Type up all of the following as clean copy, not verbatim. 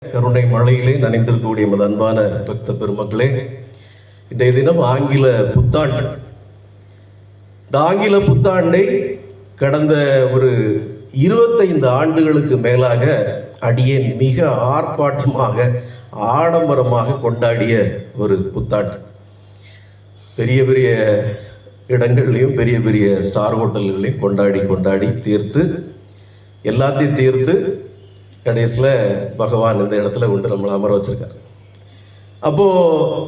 கருணை மழையிலே நனைந்திருக்கக்கூடிய எமது அன்பான பக்த பெருமக்களே, இன்றைய தினம் ஆங்கில புத்தாண்டு. இந்த ஆங்கில புத்தாண்டை கடந்த ஒரு 25 ஆண்டுகளுக்கு மேலாக அடியேன் மிக ஆர்ப்பாட்டமாக ஆடம்பரமாக கொண்டாடிய ஒரு புத்தாண்டு. பெரிய பெரிய இடங்கள்லையும் பெரிய பெரிய ஸ்டார் ஹோட்டல்களையும் கொண்டாடி தீர்த்து எல்லாத்தையும் தீர்த்து கடைசியில் பகவான் இந்த இடத்துல கொண்டு நம்மளை அமர வச்சிருக்காரு. அப்போது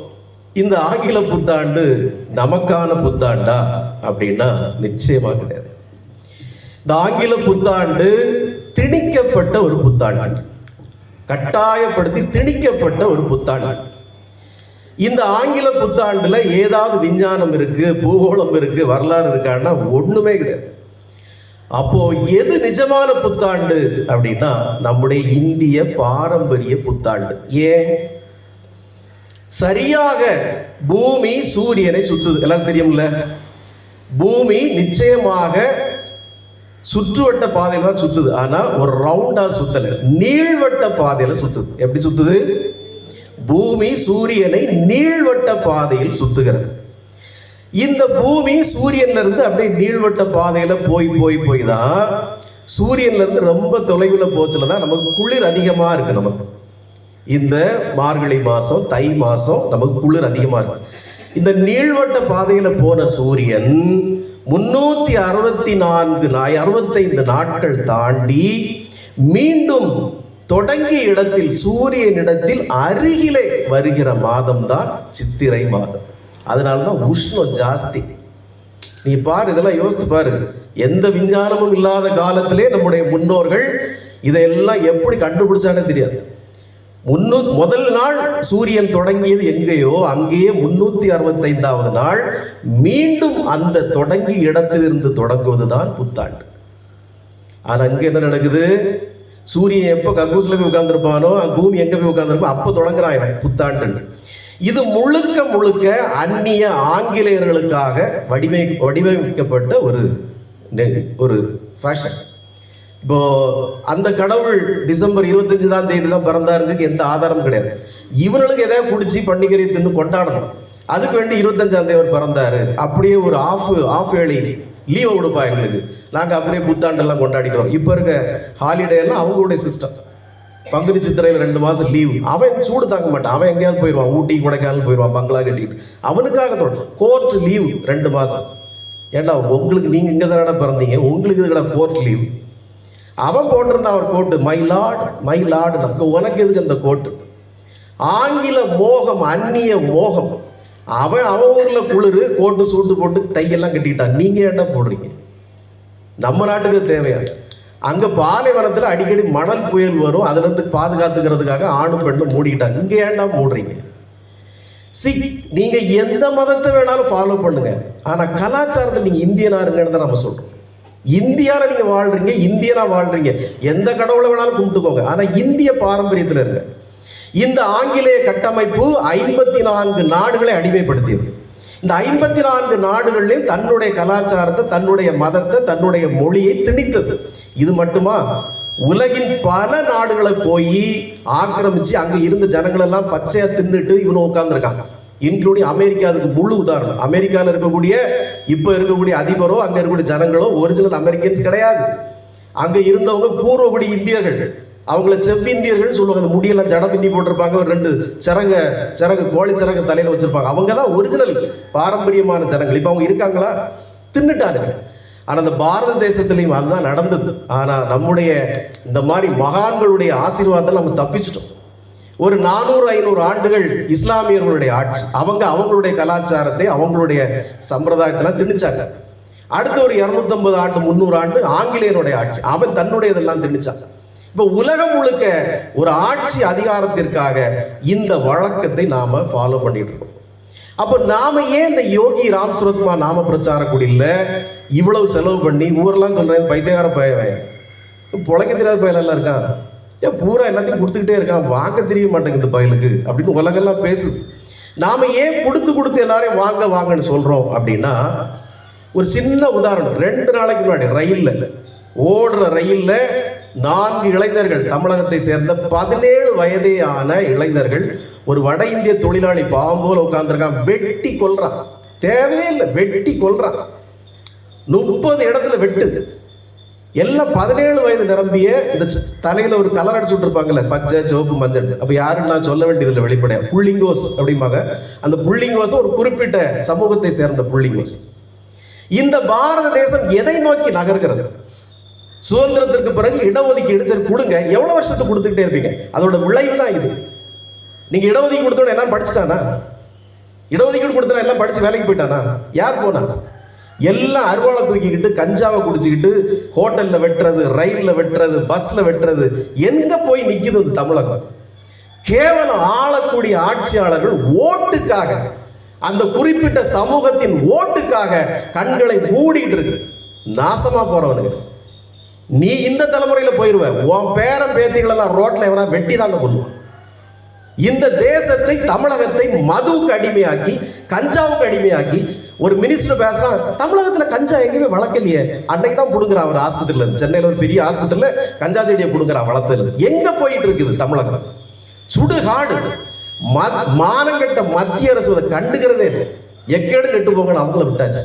இந்த ஆங்கில புத்தாண்டு நமக்கான புத்தாண்டா அப்படின்னா நிச்சயமாக கிடையாது. இந்த ஆங்கில புத்தாண்டு திணிக்கப்பட்ட ஒரு புத்தாண்டு, கட்டாயப்படுத்தி திணிக்கப்பட்ட ஒரு புத்தாண்டு. இந்த ஆங்கில புத்தாண்டுல ஏதாவது விஞ்ஞானம் இருக்கு, பூகோளம் இருக்கு, வரலாறு இருக்கான்னா ஒண்ணுமே கிடையாது. அப்போ எது நிஜமான புத்தாண்டு அப்படின்னா நம்முடைய இந்திய பாரம்பரிய புத்தாண்டு. ஏன்? சரியாக பூமி சூரியனை சுற்றுது, எல்லாம் தெரியும்ல. பூமி நிச்சயமாக சுற்றுவட்ட பாதையில தான் சுத்துது, ஆனா ஒரு ரவுண்டா சுத்தல, நீள்வட்ட பாதையில சுத்துது. எப்படி சுத்துது? பூமி சூரியனை நீள்வட்ட பாதையில் சுத்துகிறது. இந்த பூமி சூரியன்ல இருந்து அப்படியே நீள்வட்ட பாதையில போய் தான் சூரியன்ல இருந்து ரொம்ப தொலைவில் போச்சுலதான் நமக்கு குளிர் அதிகமா இருக்கு. நமக்கு இந்த மார்கழி மாசம், தை மாசம் நமக்கு குளிர் அதிகமா இருக்கு. இந்த நீள்வட்ட பாதையில போன சூரியன் 365 நாட்கள் தாண்டி மீண்டும் தொடங்கிய இடத்தில் சூரியனிடத்தில் அருகிலே வருகிற மாதம் தான் சித்திரை மாதம். அதனாலதான் உஷ்ணம் ஜாஸ்தி. நீ பாரு, இதெல்லாம் யோசித்து பாரு. எந்த விஞ்ஞானமும் இல்லாத காலத்திலே நம்முடைய முன்னோர்கள் இதையெல்லாம் எப்படி கண்டுபிடிச்சானே தெரியாது. முதல் நாள் சூரியன் தொடங்கியது எங்கேயோ அங்கேயே 365வது நாள் மீண்டும் அந்த தொடங்கிய இடத்திலிருந்து தொடங்குவதுதான் புத்தாண்டு. ஆனா அங்க என்ன நடக்குது? சூரியன் எப்போ கக்கூஸ்ல போய் உட்கார்ந்துருப்பானோ, பூமி எங்க போய் உட்கார்ந்துருப்போம், அப்போ தொடங்குறான் புத்தாண்டு. இது முழுக்க முழுக்க அந்நிய ஆங்கிலேயர்களுக்காக வடிவமைக்கப்பட்ட ஒரு ஃபேஷன். இப்போ அந்த கடவுள் டிசம்பர் 25ஆம் தேதி தான் பிறந்தாருக்கு எந்த ஆதாரம் கிடையாது. இவனுக்கு எதாவது பிடிச்சி பண்டிகை தின்னு கொண்டாடணும், அதுக்கு வேண்டி 25ஆம் தேதி அவர் பிறந்தாரு, அப்படியே ஒரு ஆஃப் ஏர்லி லீவை கொடுப்பா எங்களுக்கு, நாங்கள் அப்படியே புத்தாண்டெல்லாம் கொண்டாடிக்கிறோம். இப்போ இருக்க ஹாலிடே எல்லாம் அவங்களுடைய சிஸ்டம். பங்குனி சித்திரையில் 2 மாதம் லீவு. அவன் சூடு தாங்க மாட்டான், அவன் எங்கேயாவது போயிடுவான், ஊட்டி கொடைக்கானல் போயிடுவான், பங்களா கட்டிட்டு. அவனுக்காக கோர்ட் லீவு 2 மாதம். ஏண்டா உங்களுக்கு, நீங்கள் இங்கே தானடா பிறந்தீங்க, உங்களுக்கு இதுக்கடா கோர்ட் லீவு. அவன் போட்டிருந்தான் அவர் கோட்டு, மை லார்டு நமக்கு, உனக்கு எதுக்கு அந்த கோட்டு? ஆங்கில மோகம், அந்நிய மோகம். அவன் ஊரில் குளிர், கோட்டு சூட்டு போட்டு டையெல்லாம் கட்டிக்கிட்டான். நீங்கள் ஏன்டா போடுறீங்க? நம்ம நாட்டுக்கு தேவையா? அங்கே பாலைவனத்தில் அடிக்கடி மணல் புயல் வரும், அதுல இருந்து பாதுகாத்துக்கிறதுக்காக ஆணும் பெண்ணும் மூடிக்கிட்டாங்க. இங்கே ஏன்டா மூடுறீங்க? நீங்க எந்த மதத்தை வேணாலும் ஃபாலோ பண்ணுங்க, ஆனா கலாச்சாரத்தை நீங்க இந்தியனா இருங்கன்னு தான் நம்ம சொல்றோம். இந்தியால நீங்க வாழ்றீங்க, இந்தியனா வாழ்றீங்க, எந்த கடவுளை வேணாலும் கும்பிட்டுக்கோங்க, ஆனா இந்திய பாரம்பரியத்தில் இருங்க. இந்த ஆங்கிலேய கட்டமைப்பு 54 நாடுகளை அடிமைப்படுத்தியது. இந்த 54 நாடுகள்லையும் தன்னுடைய கலாச்சாரத்தை, தன்னுடைய மதத்தை, தன்னுடைய மொழியை திணித்தது. இது மட்டுமா? உலகின் பல நாடுகளை போய் ஆக்கிரமிச்சு அங்க இருந்த ஜனங்கள் எல்லாம் பச்சையா தின்னுட்டு இவனு உட்கார்ந்துருக்காங்க. இன்க்ளூடிங் அமெரிக்கா அதுக்கு முழு உதாரணம். அமெரிக்காவில் இருக்கக்கூடிய இப்ப இருக்கக்கூடிய அதிபரோ அங்க இருக்கக்கூடிய ஜனங்களோ ஒரிஜினல் அமெரிக்கன்ஸ் கிடையாது. அங்க இருந்தவங்க பூர்வகுடி இந்தியர்கள், அவங்கள செவ்விந்தியர்கள் சொல்லுவாங்க. அந்த முடியெல்லாம் ஜட பின்னி போட்டிருப்பாங்க, ஒரு 2 சிறகு கோழி சிறகு தலையில வச்சிருப்பாங்க. அவங்க தான் ஒரிஜினல் பாரம்பரியமான ஜனங்கள். இப்ப அவங்க இருக்காங்களா? தின்னுட்டாங்க. ஆனா அந்த பாரத தேசத்திலையும் அதுதான் நடந்தது. ஆனா நம்முடைய இந்த மாதிரி மகான்களுடைய ஆசீர்வாதத்தை நம்ம தப்பிச்சிட்டோம். ஒரு 400-500 ஆண்டுகள் இஸ்லாமியர்களுடைய ஆட்சி, அவங்களுடைய கலாச்சாரத்தை, அவங்களுடைய சம்பிரதாயத்தெல்லாம் திணிச்சாங்க. அடுத்த ஒரு 250 ஆண்டு 300 ஆண்டு ஆங்கிலேயனுடைய ஆட்சி, அவன் தன்னுடைய இதெல்லாம் திணிச்சாங்க. இப்ப உலகம் முழுக்க ஒரு ஆட்சி அதிகாரத்திற்காக இந்த வழக்கத்தை நாம ஃபாலோ பண்ணிட்டு இருக்கோம். அப்ப நாம ஏன் இந்த யோகி ராம் சுரத்மா நாம பிரச்சார குடியில இவ்வளவு செலவு பண்ணி ஊரெல்லாம் சொல்றேன், பைத்தியகார பயவன், புழைக்க தெரியாத பயலெல்லாம் இருக்கான், ஏன் பூரா எல்லாத்தையும் கொடுத்துக்கிட்டே இருக்கான், வாங்க தெரிய மாட்டேங்குது பயலுக்கு அப்படின்னு உலகெல்லாம் பேசுது. நாம ஏன் கொடுத்து எல்லாரையும் வாங்கன்னு சொல்றோம் அப்படின்னா, ஒரு சின்ன உதாரணம். 2 நாளைக்கு முன்னாடி ரயில்ல ஓடுற ரயில்ல 4 இளைஞர்கள், தமிழகத்தை சேர்ந்த 17 வயதேயான இளைஞர்கள், ஒரு வட இந்திய தொழிலாளி பாவம் போல உட்கார்ந்துருக்கான், வெட்டி கொல்றான். தேவையில்லை, வெட்டி கொல்றான். 30 இடத்துல வெட்டு. எல்லாம் 17 வயது நிரம்பிய, இந்த தலையில ஒரு கலர் அடிச்சு விட்டுருப்பாங்கல்ல, பச்சை சிவப்பு மஞ்சள். அப்ப யாருன்னு நான் சொல்ல வேண்டியதில்லை, வெளிப்படையா புள்ளிங்கோஸ் அப்படிம்பாங்க. அந்த புள்ளிங்கோஸ் ஒரு குறிப்பிட்ட சமூகத்தை சேர்ந்த புள்ளிங்கோஸ். இந்த பாரத தேசம் எதை நோக்கி நகர்கிறது? சுதந்திரத்திற்கு பிறகு இடஒதுக்கீடு சரி கொடுங்க, எவ்வளவு வருஷத்துக்கு கொடுத்துக்கிட்டே இருப்பீங்க? அதோட விளைவு தான் இது. நீங்க இடஒதுக்கீடு கொடுத்தோட எல்லாம் படிச்சுட்டானா? இடஒதுக்கீடு கொடுத்தா எல்லாம் படிச்சு வேலைக்கு போயிட்டானா? யார் போனா? எல்லாம் அருவாளை தூக்கிக்கிட்டு கஞ்சாவை குடிச்சுக்கிட்டு ஹோட்டல்ல வெட்டுறது, ரயில்ல வெட்டுறது, பஸ்ல வெட்டுறது. எங்க போய் நிக்குது தமிழகம்? கேவலம் ஆளக்கூடிய ஆட்சியாளர்கள் ஓட்டுக்காக, அந்த குறிப்பிட்ட சமூகத்தின் ஓட்டுக்காக கண்களை மூடிட்டு இருக்கு. நாசமா போறவனுங்க. நீ இந்த தலைமுறையில போயிருவ, உன் பேரன் பேத்திகளெல்லாம் ரோட்ல எவனா வெட்டி தாங்க கொள்ளுவான். இந்த தேசத்தை, தமிழகத்தை மதுவுக்கு அடிமையாக்கி, கஞ்சாவுக்கு அடிமையாக்கி, ஒரு மினிஸ்டர் பேசுறான், தமிழகத்துல கஞ்சா எங்கேயுமே வளர்க்கலையே. அன்னைக்கு தான் புடுங்குறான் அவர் ஆஸ்பத்திரியில, சென்னையில ஒரு பெரிய ஆஸ்பத்திரியில கஞ்சா செடியை புடுங்குறான் வளர்த்தது. எங்க போயிட்டு இருக்குது தமிழகம்? சுடுகாடு. மானங்கட்ட மத்திய அரசு அதை கண்டுகிறதே இல்லை. எக்கேடு கெட்டு போங்கன்னு அவங்கள விட்டாச்சு.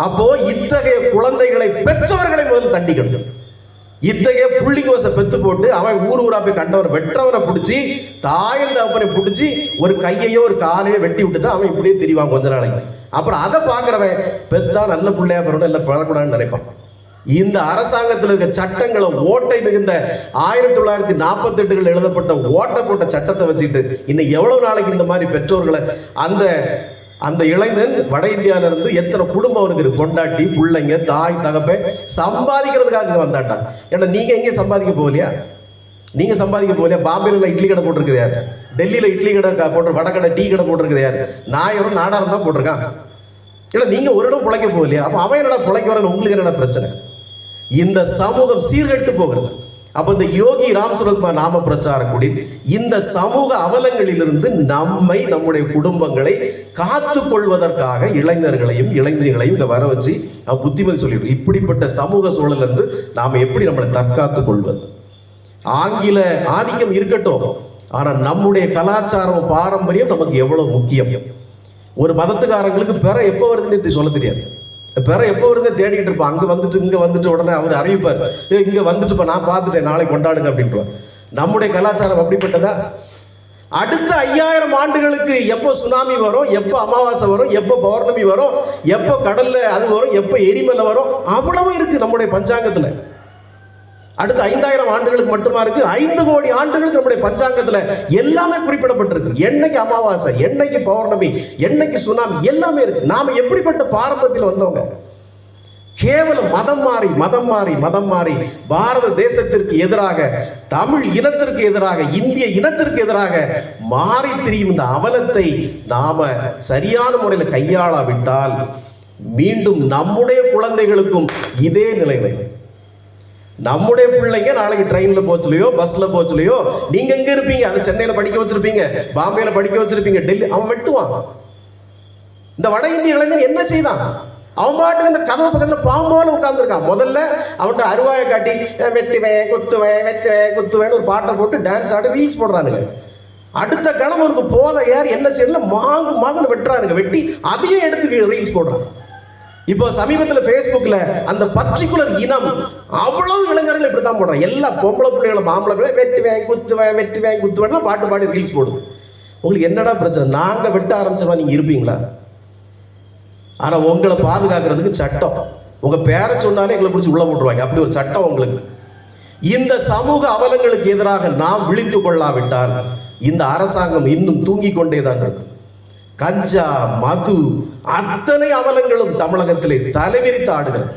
அப்போ இத்தகைய குழந்தைகளை, பெற்றவர்களை முதல்ல தண்டிக்கணும். இத்தகைய புள்ளிங்கோசை பெத்து போட்டு அவன் ஊர் ஊரா போய் கண்டவரை வெற்றவனை பிடிச்சி, தாயின் தகப்பனை பிடிச்சி ஒரு கையையோ ஒரு காலையோ வெட்டி விட்டுட்டு அவன் இப்படியே திரிவான் கொஞ்ச நாளைக்கு. அப்புறம் அதை பார்க்கிறவன் பெத்தா நல்ல பிள்ளையா பிறகு இல்லை பழக்கூடாதுன்னு நினைப்பான். இந்த அரசாங்கத்தில் இருக்க சட்டங்களை, ஓட்டை மிகுந்த 1948 எழுதப்பட்ட ஓட்டை போட்ட சட்டத்தை வச்சுக்கிட்டு இன்னும் எவ்வளவு நாளைக்கு இந்த மாதிரி பெற்றோர்களை, அந்த இளைஞன் வட இந்தியாவில இருந்து எத்தனை குடும்பம் அவனுக்கு இருக்கு, கொண்டாட்டி பிள்ளைங்க தாய் தகப்பை சம்பாதிக்கிறதுக்காக இங்க வந்தாட்டா. ஏன்னா நீங்க எங்கே சம்பாதிக்க போகலையா? நீங்க சம்பாதிக்க போகலையா? பாம்பேல இட்லி கடை போட்டிருக்குது யாரு? டெல்லியில இட்லி கடை போட்டு, வடக்கடை டீ கடை போட்டிருக்குது யாரு? நாயரும் நாடாரும் தான் போட்டிருக்கான். ஏன்னா நீங்க ஒரு இடம் பிழைக்க போகலையா? அப்ப அவன் என்னடா பிழைக்க வர, உங்களுக்கு என்னடா பிரச்சனை? இந்த சமூகம் சீர்கெட்டு போகிறது. அப்ப இந்த யோகி ராம் சுரத்குமார் நாம பிரச்சாரம் கூடி இந்த சமூக அவலங்களிலிருந்து நம்மை, நம்முடைய குடும்பங்களை காத்து கொள்வதற்காக இளைஞர்களையும் இளைஞர்களையும் இங்க வர வச்சு நாம் புத்திமதி சொல்லிடுறோம். இப்படிப்பட்ட சமூக சூழல் இருந்து நாம எப்படி நம்மளை தற்காத்துக் கொள்வது? ஆங்கில ஆதிக்கம் இருக்கட்டும், ஆனா நம்முடைய கலாச்சாரம், பாரம்பரியம் நமக்கு எவ்வளவு முக்கியம். ஒரு மதத்துக்காரங்களுக்கு பெற எப்போ வருதுன்னு சொல்ல தெரியாது. பெற எப்போ வருது தேடிக்கிட்டு இருப்பான். அங்கே வந்துட்டு இங்கே வந்துட்டு உடனே அவர் அறிவிப்பார், இங்கே வந்துட்டு இப்போ நான் பார்த்துட்டேன், நாளைக்கு கொண்டாடுங்க அப்படின்ட்டு. நம்முடைய கலாச்சாரம் அப்படிப்பட்டதா? அடுத்த 5000 ஆண்டுகளுக்கு எப்போ சுனாமி வரும், எப்போ அமாவாசை வரும், எப்போ பௌர்ணமி வரும், எப்போ கடல்ல அது வரும், எப்போ எரிமலை வரும், அவ்வளவு இருக்கு நம்முடைய பஞ்சாங்கத்தில். அடுத்த 5000 ஆண்டுகளுக்கு மட்டுமா இருக்கு, 5 கோடி ஆண்டுகளுக்கு நம்முடைய பஞ்சாங்கத்துல எல்லாமே குறிப்பிடப்பட்டிருக்கு. என்னைக்கு அமாவாசை, என்னைக்கு பௌர்ணமி, என்னைக்கு சுனாமி, எல்லாமே இருக்கு. நாம எப்படிப்பட்ட பாரம்பரியத்தில் வந்தவங்க? கேவலம் மதம் மாறி மதம் மாறி மதம் மாறி பாரத தேசத்திற்கு எதிராக, தமிழ் இனத்திற்கு எதிராக, இந்திய இனத்திற்கு எதிராக மாறி திரியும் இந்த அவலத்தை நாம சரியான முறையில் கையாளாவிட்டால் மீண்டும் நம்முடைய குழந்தைகளுக்கும் இதே நிலை. நம்முடைய பிள்ளைங்க நாளைக்கு ட்ரெயின்ல போச்சலையோ, பஸ்ல போச்சலையோ, நீங்க எங்க இருப்பீங்க? அது சென்னையில படிக்க வச்சிருப்பீங்க, பாம்பேல படிக்க வச்சிருப்பீங்க, டெல்லி. அவன் வெட்டுவான். இந்த வட இந்திய இளைஞன் என்ன செய்தான்? அவன் பாட்டுக்கு அந்த கதவு பக்கத்துல பாம்போல உட்கார்ந்துருக்கான். முதல்ல அவன்கிட்ட அருவாயை காட்டி வெட்டுவேன் குத்துவேன் வெட்டுவேன் குத்துவேன்னு ஒரு பாட்டை போட்டு டான்ஸ் ஆடி ரீல்ஸ் போடுறானுங்க. அடுத்த கணவருக்கு போத யார் என்ன செய்யல, மாங்கு மாங்குன்னு வெட்டுறானுங்க. வெட்டி அதையே எடுத்து ரீல்ஸ் போடுறான். இப்போ சமீபத்தில் ஃபேஸ்புக்கில் அந்த பர்டிகுலர் இனம் அவ்வளவு இளைஞர்கள் இப்படி தான் போடுறாங்க. எல்லா பொம்பளை பிள்ளைகளும் ஆம்பளை பிள்ளை வெட்டுவேன் குத்துவேன் வெட்டுவேன் குத்துவேன் பாட்டு பாடி ரீல்ஸ் போடுது. உங்களுக்கு என்னடா பிரச்சனை? நாங்கள் வெட்ட ஆரம்பிச்சவா நீங்கள் இருப்பீங்களா? ஆனால் உங்களை பாதுகாக்கிறதுக்கு சட்டம், உங்கள் பேரை சொன்னாலே எங்களை பிடிச்சி உள்ள போட்டுருவாங்க. அப்படி ஒரு சட்டம் உங்களுக்கு. இந்த சமூக அவலங்களுக்கு எதிராக நாம் விழித்து கொள்ளாவிட்டால் இந்த அரசாங்கம் இன்னும் தூங்கிக் கொண்டே தான் இருக்கும். கஞ்சா, மது, அத்தனை அவலங்களும் தமிழகத்திலே தலைவிரித்து ஆடுகிறது.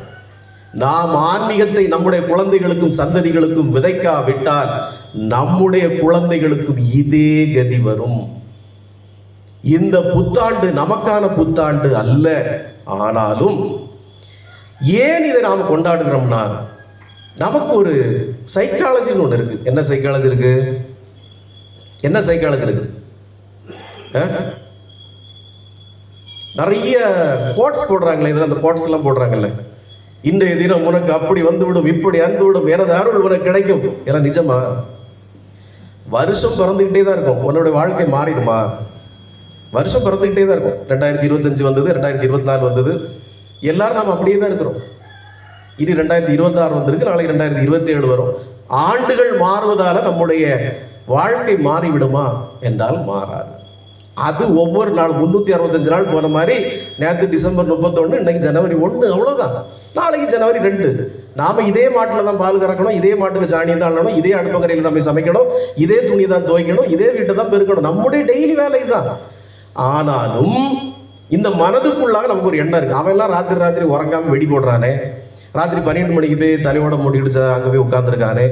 நாம் ஆன்மீகத்தை நம்முடைய குழந்தைகளுக்கும் சந்ததிகளுக்கும் விதைக்காவிட்டால் நம்முடைய குழந்தைகளுக்கும் இதே கதி வரும். இந்த புத்தாண்டு நமக்கான புத்தாண்டு அல்ல. ஆனாலும் ஏன் இதை நாம் கொண்டாடுகிறோம்னா, நமக்கு ஒரு சைக்காலஜின்னு ஒன்று இருக்கு. என்ன சைக்காலஜி இருக்கு? என்ன சைக்காலஜி இருக்கு? நிறைய கோட்ஸ் போடுறாங்களே, இதில் அந்த கோட்ஸ் எல்லாம் போடுறாங்கல்ல. இன்றைய தினம் உனக்கு அப்படி வந்துவிடும், இப்படி அந்துவிடும், எனது அருள் உனக்கு கிடைக்கும். எல்லாம் நிஜமா? வருஷம் பிறந்துகிட்டே தான் இருக்கும். உன்னோட வாழ்க்கை மாறிடுமா? வருஷம் பிறந்துகிட்டே தான் இருக்கும். 2025 வந்தது, 2024 வந்தது, எல்லாரும் நாம் அப்படியே தான் இருக்கிறோம். இனி 2026 வந்திருக்கு, நாளைக்கு 2027 வரும். ஆண்டுகள் மாறுவதால நம்முடைய வாழ்க்கை மாறிவிடுமா என்றால் மாறாது. அது ஒவ்வொரு நாள் 365 நாள் போன மாதிரி, நேற்று டிசம்பர் 31, இன்னைக்கு ஜனவரி 1, அவ்வளோதான். நாளைக்கு ஜனவரி 2. நாம இதே மாட்டில் தான் பால் கறக்கணும், இதே மாட்டுக்கு சாணி தான் அள்ளணும், இதே அடுப்பங்கரையில் தான் போய் சமைக்கணும், இதே துணி தான் துவைக்கணும், இதே வீட்டை தான் பெருக்கணும். நம்முடைய டெய்லி வேலை தான். ஆனாலும் இந்த மனதுக்குள்ளாக நமக்கு ஒரு எண்ணம் இருக்கு. அவன் எல்லாம் ராத்திரி உறங்காம வெடி போடுறானே, ராத்திரி 12 மணிக்கு போய் தலையோட மூடிக்கிட்டு அங்கே போய் உட்காந்துருக்காரு,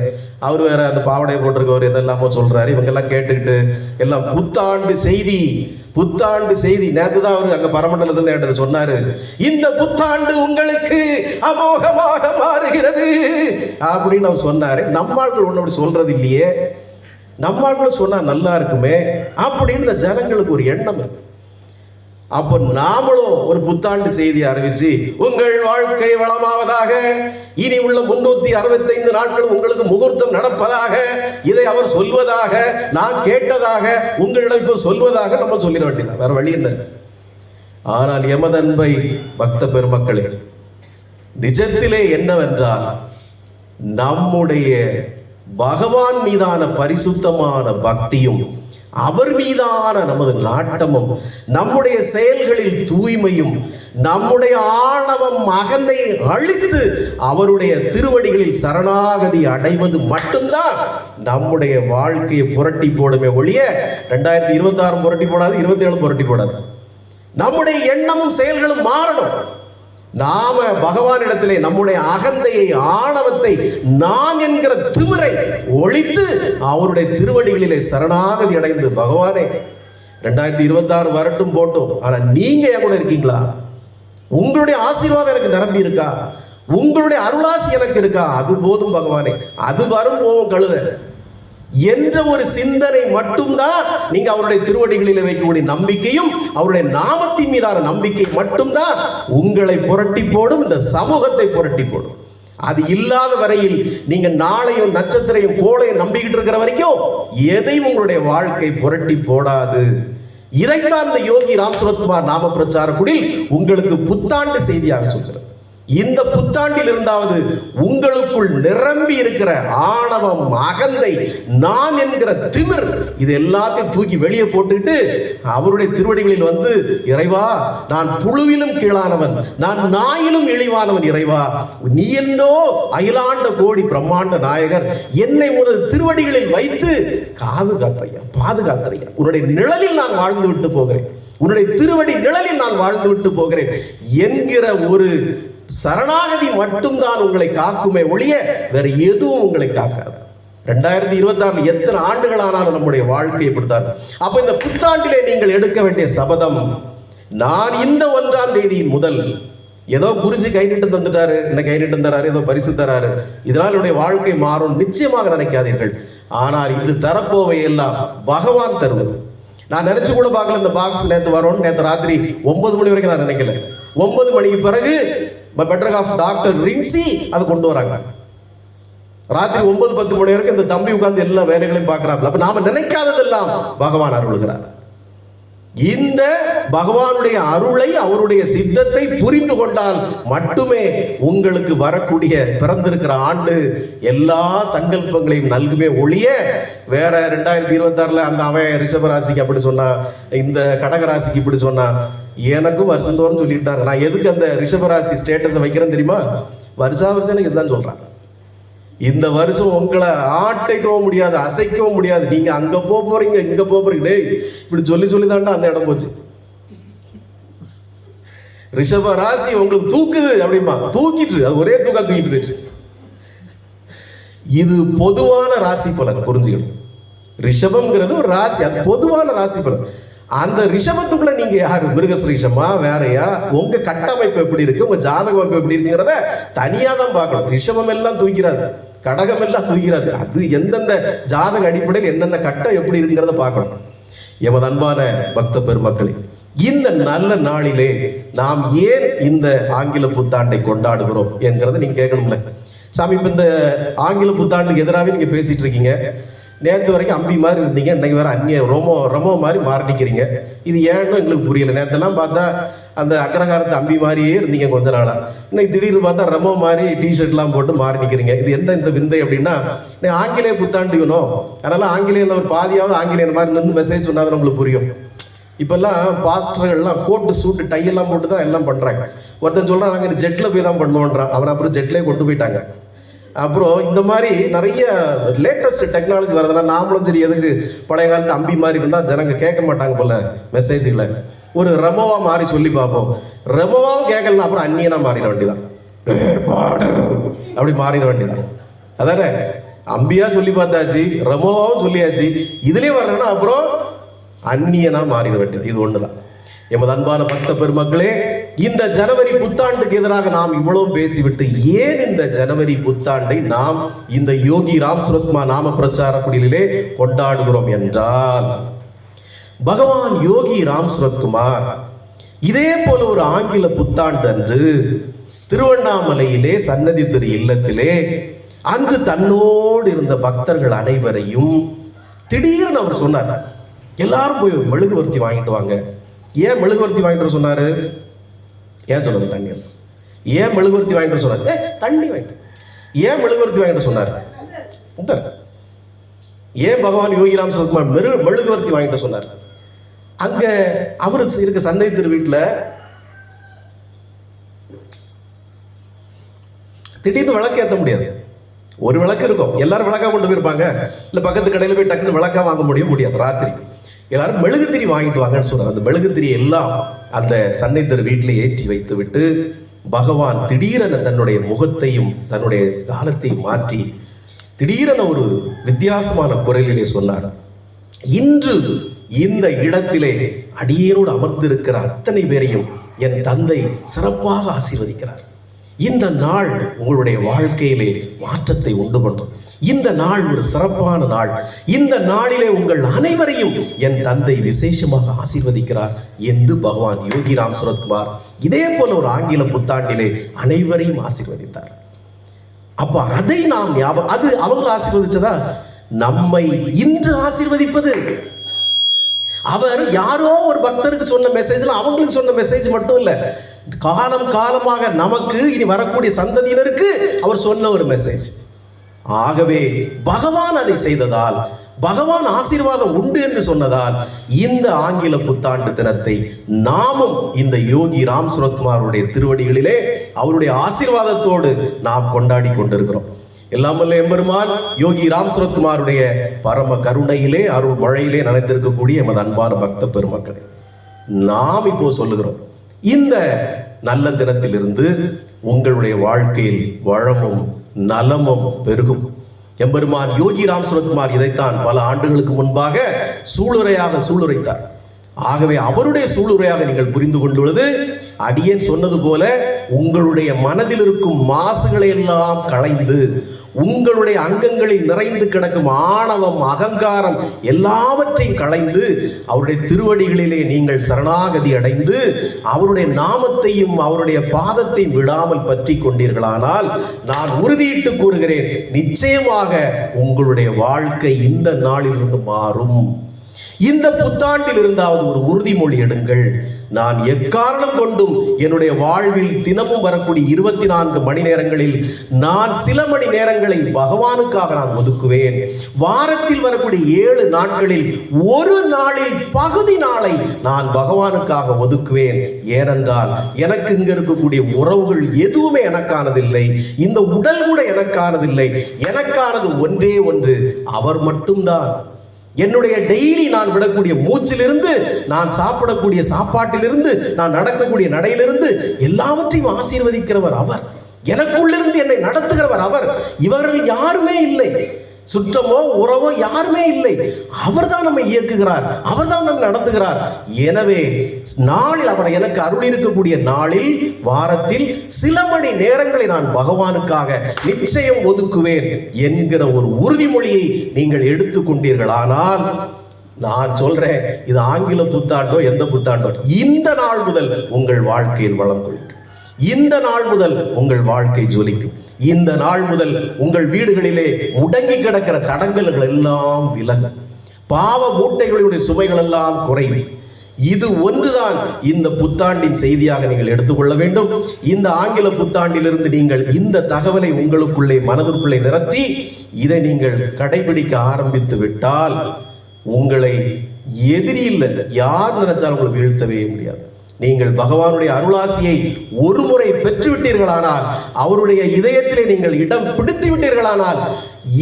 அவர் வேற அந்த பாவடையை போட்டிருக்கவர் என்னெல்லாமோ சொல்றாரு. இவங்கெல்லாம் கேட்டுக்கிட்டு எல்லாம் புத்தாண்டு செய்தி. நேற்று தான் அவரு அங்க பரமண்டலத்துல என்கிட்ட சொன்னாரு, இந்த புத்தாண்டு உங்களுக்கு அமோகமாக மாறுகிறது அப்படின்னு அவர் சொன்னாரு. நம்மாட்கள் ஒண்ணு அப்படி சொல்றது இல்லையே, நம்மாட்கள் சொன்னா நல்லா இருக்குமே அப்படின்னு இந்த ஜனங்களுக்கு ஒரு எண்ணம் இருக்கு. அப்போ நாமளும் ஒரு புத்தாண்டு செய்தி அறிவிச்சு, உங்கள் வாழ்க்கை வளமாவதாக, இனி உள்ள 365 நாட்கள் உங்களுக்கு முகூர்த்தம் நடப்பதாக, இதை அவர் சொல்வதாக, நான் கேட்டதாக, உங்களிடம் இப்போ சொல்வதாக நம்ம சொல்லிட வேண்டியதான், வேற வழி என்ன? ஆனால் எமதன்பை பக்த பெருமக்களே, நிஜத்திலே என்னவென்றால் நம்முடைய பகவான் மீதான பரிசுத்தமான பக்தியும், அவர் மீதான நமது நாட்டமும், நம்முடைய செயல்களில் தூய்மையும், நம்முடைய ஆணவம் அகந்தை அழித்து அவருடைய திருவடிகளில் சரணாகதி அடைவது மட்டும்தான் நம்முடைய வாழ்க்கையை புரட்டி போடுமே ஒழிய 2026 புரட்டி போடாது, 27 புரட்டி போடாது. நம்முடைய எண்ணமும் செயல்களும் மாறணும். நாம பகவானிடத்திலே நம்முடைய அகந்தையை, ஆணவத்தை, நான் என்கிற திமிரை ஒழித்து அவருடைய திருவடிகளிலே சரணாகதி அடைந்து, பகவானே 2026 வரட்டும் போட்டும், ஆனா நீங்க என் கூட இருக்கீங்களா? உங்களுடைய ஆசீர்வாதம் எனக்கு நிரம்பி இருக்கா? உங்களுடைய அருளாசி எனக்கு இருக்கா? அது போதும் பகவானே, அது வரும் போகும் கழுத என்ற ஒரு சிந்தனை மட்டும்தான் நீங்க அவருடைய திருவடிகளில் வைக்கக்கூடிய நம்பிக்கையும், அவருடைய நாமத்தின் மீதான நம்பிக்கை மட்டும்தான் உங்களை புரட்டி போடும், இந்த சமூகத்தை புரட்டி போடும். அது இல்லாத வரையில், நீங்க நாளையும் நட்சத்திரையும் கோளையும் நம்பிக்கிட்டு இருக்கிற வரைக்கும் எதையும் உங்களுடைய வாழ்க்கை புரட்டி போடாது. இதைத்தான் இந்த யோகி ராம் சுரத்குமார் நாம பிரச்சார குடில் உங்களுக்கு புத்தாண்டு செய்தியாக சொல்கிறது. இந்த புத்தாண்டில் இருந்தாவது உங்களுக்குள் நிரம்பி இருக்கிற ஆணவம், அகந்தை, நான் என்கிற திமிர், இது எல்லாத்தையும் தூக்கி வெளியே போட்டுக்கிட்டு அவருடைய திருவடிகளில் வந்து, இறைவா நான் புழுவிலும் கீழானவன், நான் நாயிலும் இழிவானவன், இறைவா நீ என்னோ அகிலாண்ட கோடி பிரம்மாண்ட நாயகர், என்னை உனது திருவடிகளில் வைத்து பாதுகாத்தறையா, உன்னுடைய நிழலில் நான் வாழ்ந்து விட்டு போகிறேன், உன்னுடைய திருவடி நிழலில் நான் வாழ்ந்து விட்டு போகிறேன் என்கிற ஒரு சரணாகதி மட்டும்தான் உங்களை காக்குமே ஒழிய வேற எதுவும் உங்களை காக்காது. 2026 எத்தனை ஆண்டுகள் ஆனாலும் நம்முடைய வாழ்க்கை எப்படித்தான். அப்ப இந்த புத்தாண்டிலே நீங்கள் எடுக்க வேண்டிய சபதம், நான் இந்த 1ஆம் தேதி முதல், ஏதோ குருஜி கை நீட்டு தந்துட்டாரு, என்ன கை நீட்டு தராரு, ஏதோ பரிசு தராரு, இதனால் என்னுடைய வாழ்க்கை மாறும் நிச்சயமாக நினைக்காதீர்கள். ஆனால் இது தரப்போவை எல்லாம் பகவான் தருவது. நான் நினைச்சு கூட பார்க்கல இந்த பாக்ஸ் நேற்று வரும். நேற்று ராத்திரி 9 மணி வரைக்கும் நான் நினைக்கல. 9 மணிக்கு பிறகு பெட்டர் ஆஃப் டாக்டர் ரின்சி அதை கொண்டு வராங்க. ராத்திரி 9-10 மணி வரைக்கும் இந்த தம்பி உட்கார்ந்து எல்லா வேலைகளையும் பார்க்கிறாங்க. அப்ப நாம நினைக்காததெல்லாம் பகவான் அருள்கிறார். இந்த பகவானுடைய அருளை, அவருடைய சித்தத்தை புரிந்து கொண்டால் மட்டுமே உங்களுக்கு வரக்கூடிய பிறந்திருக்கிற ஆண்டு எல்லா சங்கல்பங்களையும் நல்குமே ஒழிய வேற 2026 அந்த அவன் ரிஷபராசிக்கு அப்படி சொன்னா, இந்த கடகராசிக்கு இப்படி சொன்னா, எனக்கும் வருஷந்தோறும் சொல்லிட்டாங்க. நான் எதுக்கு அந்த ரிஷபராசி ஸ்டேட்டஸ் வைக்கிறேன்னு தெரியுமா? வருஷா வருஷம் எனக்கு இதுதான் சொல்றாங்க. இந்த வருஷம் உங்களை ஆட்டைக்கவும் முடியாது, அசைக்கவும் முடியாது. நீங்க அங்க போறீங்க, இங்க போறீங்க, இப்படி சொல்லி தாண்டா அந்த இடம் போச்சு. ரிஷப ராசி உங்களுக்கு தூக்குது அப்படிமா, தூக்கிட்டு அது ஒரே தூக்கா தூக்கிட்டு போயிடுச்சு. இது பொதுவான ராசி பலன், புரிஞ்சுக்கணும். ரிஷபம்ங்கிறது ஒரு ராசி, அது பொதுவான ராசி பலன். அந்த ரிஷபத்துக்குள்ள நீங்க யாரு, மிருகஸ்ரீஷமா வேறையா, உங்க கட்டமைப்பு எப்படி இருக்கு, உங்க ஜாதக அமைப்பு எப்படி இருக்குங்கிறத தனியா தான் பார்க்கணும். ரிஷபம் எல்லாம் தூக்கிறாது, கடகம் எல்லாம் தூக்கிறாது. அது எந்தெந்த ஜாதக அடிப்படையில் எந்தெந்த கட்டம் எப்படி இருக்குங்கிறத பார்க்கணும். எமது அன்பான பக்த பெருமக்களே, இந்த நல்ல நாளிலே நாம் ஏன் இந்த ஆங்கில புத்தாண்டை கொண்டாடுகிறோம் என்கிறத நீங்க கேட்கணும்ல. சாமி, இப்ப இந்த ஆங்கில புத்தாண்டுக்கு எதிராகவே நீங்க பேசிட்டு இருக்கீங்க. நேற்று வரைக்கும் அம்பி மாதிரி இருந்தீங்க, இன்னைக்கு வேற அந்நிய ரொமோ மாதிரி மாறிக்கிறீங்க. இது ஏன்னு எங்களுக்கு புரியல. நேற்றெல்லாம் பார்த்தா அந்த அக்ரஹாரத்து அம்பி மாதிரியே இருந்தீங்க கொஞ்ச நாளா. இன்னைக்கு திடீர்னு பார்த்தா ரெமோ மாதிரி டிஷர்ட்லாம் போட்டு மாறி நிற்கிறீங்க. இது என்ன இந்த விந்தை அப்படின்னா, ஆங்கிலேய புத்தாண்டு வேணும், அதனால ஆங்கிலேயில் ஒரு பாதியாவது ஆங்கிலேயர் மாதிரி நின்று மெசேஜ் சொன்னாதான் நம்மளுக்கு புரியும். இப்பெல்லாம் பாஸ்டர்கள்லாம் கோட்டு சூட்டு டையெல்லாம் போட்டு தான் எல்லாம் பண்ணுறாங்க. ஒருத்தன் சொல்கிறான் நாங்கள் ஜெட்டில் போய் தான் பண்ணுவோன்றான். அவன் அப்புறம் ஜெட்லேயே கொண்டு போயிட்டாங்க. அப்புறம் இந்த மாதிரி நிறைய லேட்டஸ்ட் டெக்னாலஜி வரதுனா நாமளும் சரி எதுக்கு பழைய காலத்து அம்பி மாதிரி இருந்தால் ஜனங்க கேட்க மாட்டாங்க போல மெசேஜ்களை. ஒரு ரெமோவா மாறி சொல்லி பார்ப்போம். ரெமோவாவும் கேட்கலன்னா அப்புறம் அந்நியனா மாறிட வேண்டியதான், அப்படி மாறிட வேண்டியதான். அதானே, அம்பியா சொல்லி பார்த்தாச்சு, ரெமோவாவும் சொல்லியாச்சு, இதுலேயும் வரலன்னா அப்புறம் அந்நியனா மாறிட வேண்டியது. இது ஒண்ணுதான். எமது அன்பான பக்த பெருமக்களே, இந்த ஜனவரி புத்தாண்டுக்கு எதிராக நாம் இவ்வளவு பேசிவிட்டு ஏன் இந்த ஜனவரி புத்தாண்டை நாம் இந்த யோகி ராம் சுரத்குமார் நாம பிரச்சார குடிலே கொண்டாடுகிறோம் என்றால், பகவான் யோகி ராம் சுரத்குமார் இதே போல ஒரு ஆங்கில புத்தாண்டு அன்று திருவண்ணாமலையிலே சன்னதி திரு இல்லத்திலே அன்று தன்னோடு இருந்த பக்தர்கள் அனைவரையும் திடீர்னு அவர் சொன்னார், எல்லாரும் போய் மெழுகுவர்த்தி வாங்கிட்டு வாங்க. ஏன் மெழுகுவர்த்தி வாங்கிட்டு சொன்னாரு? ஏன் சொல்லுங்க தண்ணி? ஏன் மெழுகுவர்த்தி வாங்கிட்டு சொன்னாரு? தண்ணி வாங்கிட்டு. ஏன் மெழுகுவர்த்தி வாங்கிட்டு சொன்னார்? ஏன் பகவான் யோகிராம் சுரத்குமார் மெழுகுவர்த்தி வாங்கிட்டு சொன்னார்? அங்க அவரு இருக்க சந்தை திரு வீட்டுல திடீர்னு விளக்கு ஏற்ற முடியாது. ஒரு விளக்கு இருக்கும், எல்லாரும் விளக்கா கொண்டு போயிருப்பாங்க. இல்ல பக்கத்து கடையில போய் டக்குன்னு விளக்கா வாங்க முடியாது. ராத்திரி எல்லாரும் மெழுகுத்திரி வாங்கிட்டு வாங்கன்னு சொல்றாங்க. அந்த மெழுகுத்திரி எல்லாம் அந்த சன்னை தெரு வீட்டில் ஏற்றி வைத்து விட்டு பகவான் திடீரென தன்னுடைய முகத்தையும் தன்னுடைய காலத்தையும் மாற்றி திடீரென ஒரு வித்தியாசமான குரலிலே சொன்னார், இன்று இந்த இடத்திலே அடியேனோடு அமர்ந்திருக்கிற அத்தனை பேரையும் என் தந்தை சிறப்பாக ஆசீர்வதிக்கிறார். இந்த நாள் உங்களுடைய வாழ்க்கையிலே மாற்றத்தை உண்டு பண்ணும். இந்த நாள் ஒரு சிறப்பான நாள். இந்த நாளிலே உங்கள் அனைவரையும் என் தந்தை விசேஷமாக ஆசீர்வதிக்கிறார் என்று பகவான் யோகி ராம் சுரத்குமார் இதே போல ஒரு ஆங்கில புத்தாண்டிலே அனைவரையும் ஆசீர்வதித்தார். அப்ப அதை நாம் ஞாபகம், அது அவங்க ஆசீர்வதிச்சதா? நம்மை இன்று ஆசீர்வதிப்பது அவர் யாரோ ஒரு பக்தருக்கு சொன்ன மெசேஜ்ல அவங்களுக்கு சொன்ன மெசேஜ் மட்டும் இல்ல, காலம் காலமாக நமக்கு இனி வரக்கூடிய சந்ததியினருக்கு அவர் சொன்ன ஒரு மெசேஜ். ஆகவே பகவான் அதை செய்ததால், பகவான் ஆசீர்வாதம் உண்டு என்று சொன்னதால் இந்த ஆங்கில புத்தாண்டு தினத்தை நாமும் இந்த யோகி ராம் சுரத்குமாருடைய திருவடிகளிலே அவருடைய ஆசீர்வாதத்தோடு நாம் கொண்டாடி கொண்டிருக்கிறோம். எல்லாமல்ல எம்பெருமான் யோகி ராம் சுரத்குமாருடைய பரம கருணையிலே அருள் மழையிலே நனைந்திருக்கக்கூடிய எமது அன்பான பக்த பெருமக்களே, நாம் இப்போ சொல்லுகிறோம், இந்த நல்ல தினத்திலிருந்து உங்களுடைய வாழ்க்கையில் வளமும் நலமும் பெருகும். எம்பெருமான் யோகி ராம் சுரத்குமார் இதைத்தான் பல ஆண்டுகளுக்கு முன்பாக சூளுரைத்தார். ஆகவே அவருடைய சூளுரையாக நீங்கள் புரிந்து கொண்டுள்ளது, அடியேன் சொன்னது போல உங்களுடைய மனதில் இருக்கும் மாசுகளை எல்லாம் களைந்து உங்களுடைய அங்கங்களில் நிறைந்து கிடக்கும் ஆணவம் அகங்காரம் எல்லாவற்றையும் களைந்து அவருடைய திருவடிகளிலே நீங்கள் சரணாகதி அடைந்து அவருடைய நாமத்தையும் அவருடைய பாதத்தையும் விடாமல் பற்றி கொண்டீர்களானால் நான் உறுதியிட்டு கூறுகிறேன், நிச்சயமாக உங்களுடைய வாழ்க்கை இந்த நாளிலிருந்து மாறும். இந்த புத்தாண்டில் இருந்தாவது ஒரு உறுதிமொழி எடுங்கள், நான் எக்காரணம் கொண்டும் என்னுடைய வாழ்வில் தினமும் வரக்கூடிய 24 மணி நேரங்களில் நான் சில மணி நேரங்களை பகவானுக்காக நான் ஒதுக்குவேன். வாரத்தில் வரக்கூடிய 7 நாட்களில் ஒரு நாளில் பகுதி நாளை நான் பகவானுக்காக ஒதுக்குவேன். ஏனென்றால் எனக்கு இங்க இருக்கக்கூடிய உறவுகள் எதுவுமே எனக்கானதில்லை, இந்த உடல் கூட எனக்கானதில்லை. எனக்கானது ஒன்றே ஒன்று, அவர் மட்டும்தான். என்னுடைய டெய்லி நான் விடக்கூடிய மூச்சிலிருந்து, நான் சாப்பிடக்கூடிய சாப்பாட்டிலிருந்து, நான் நடக்கக்கூடிய நடையிலிருந்து எல்லாவற்றையும் ஆசீர்வதிக்கிறவர் அவர். எனக்குள்ளிருந்து என்னை நடத்துகிறவர் அவர். இவர்கள் யாருமே இல்லை, சுற்றமோ உறவோ யாருமே இல்லை. அவர்தான் நம்மை இயக்குகிறார், அவர்தான் நம்மை நடத்துகிறார். எனவே நாளில் அவர் எனக்கு அருள் இருக்கக்கூடிய நாளில் வாரத்தில் சில மணி நேரங்களை நான் பகவானுக்காக நிச்சயம் ஒதுக்குவேன் என்கிற ஒரு உறுதிமொழியை நீங்கள் எடுத்துக்கொண்டீர்களானால் நான் சொல்றேன், இது ஆங்கில புத்தாண்டோ எந்த புத்தாண்டோ, இந்த நாள் முதல் உங்கள் வாழ்க்கையில் வளம் கொள்ளும். இந்த நாள் முதல் உங்கள் வாழ்க்கை ஜொலிக்கும். இந்த நாள் முதல் உங்கள் வீடுகளிலே முடங்கி கிடக்கிற தடங்கல்கள் எல்லாம் விலகும். பாவ மூட்டைகளுடைய சுமைகள் எல்லாம் குறையும். இது ஒன்றுதான் இந்த புத்தாண்டின் செய்தியாக நீங்கள் எடுத்துக்கொள்ள வேண்டும். இந்த ஆங்கில புத்தாண்டிலிருந்து நீங்கள் இந்த தகவலை உங்களுக்குள்ளே மனதிற்குள்ளே நிறுத்தி இதை நீங்கள் கடைபிடிக்க ஆரம்பித்து விட்டால் உங்களை எதிரி இல்லை, யார் நினைச்சாலும் உங்களை வீழ்த்தவே முடியாது. நீங்கள் பகவானுடைய அருளாசியை ஒரு முறை பெற்றுவிட்டீர்களானால், அவருடைய இதயத்திலே நீங்கள் இடம் பிடித்து விட்டீர்களானால்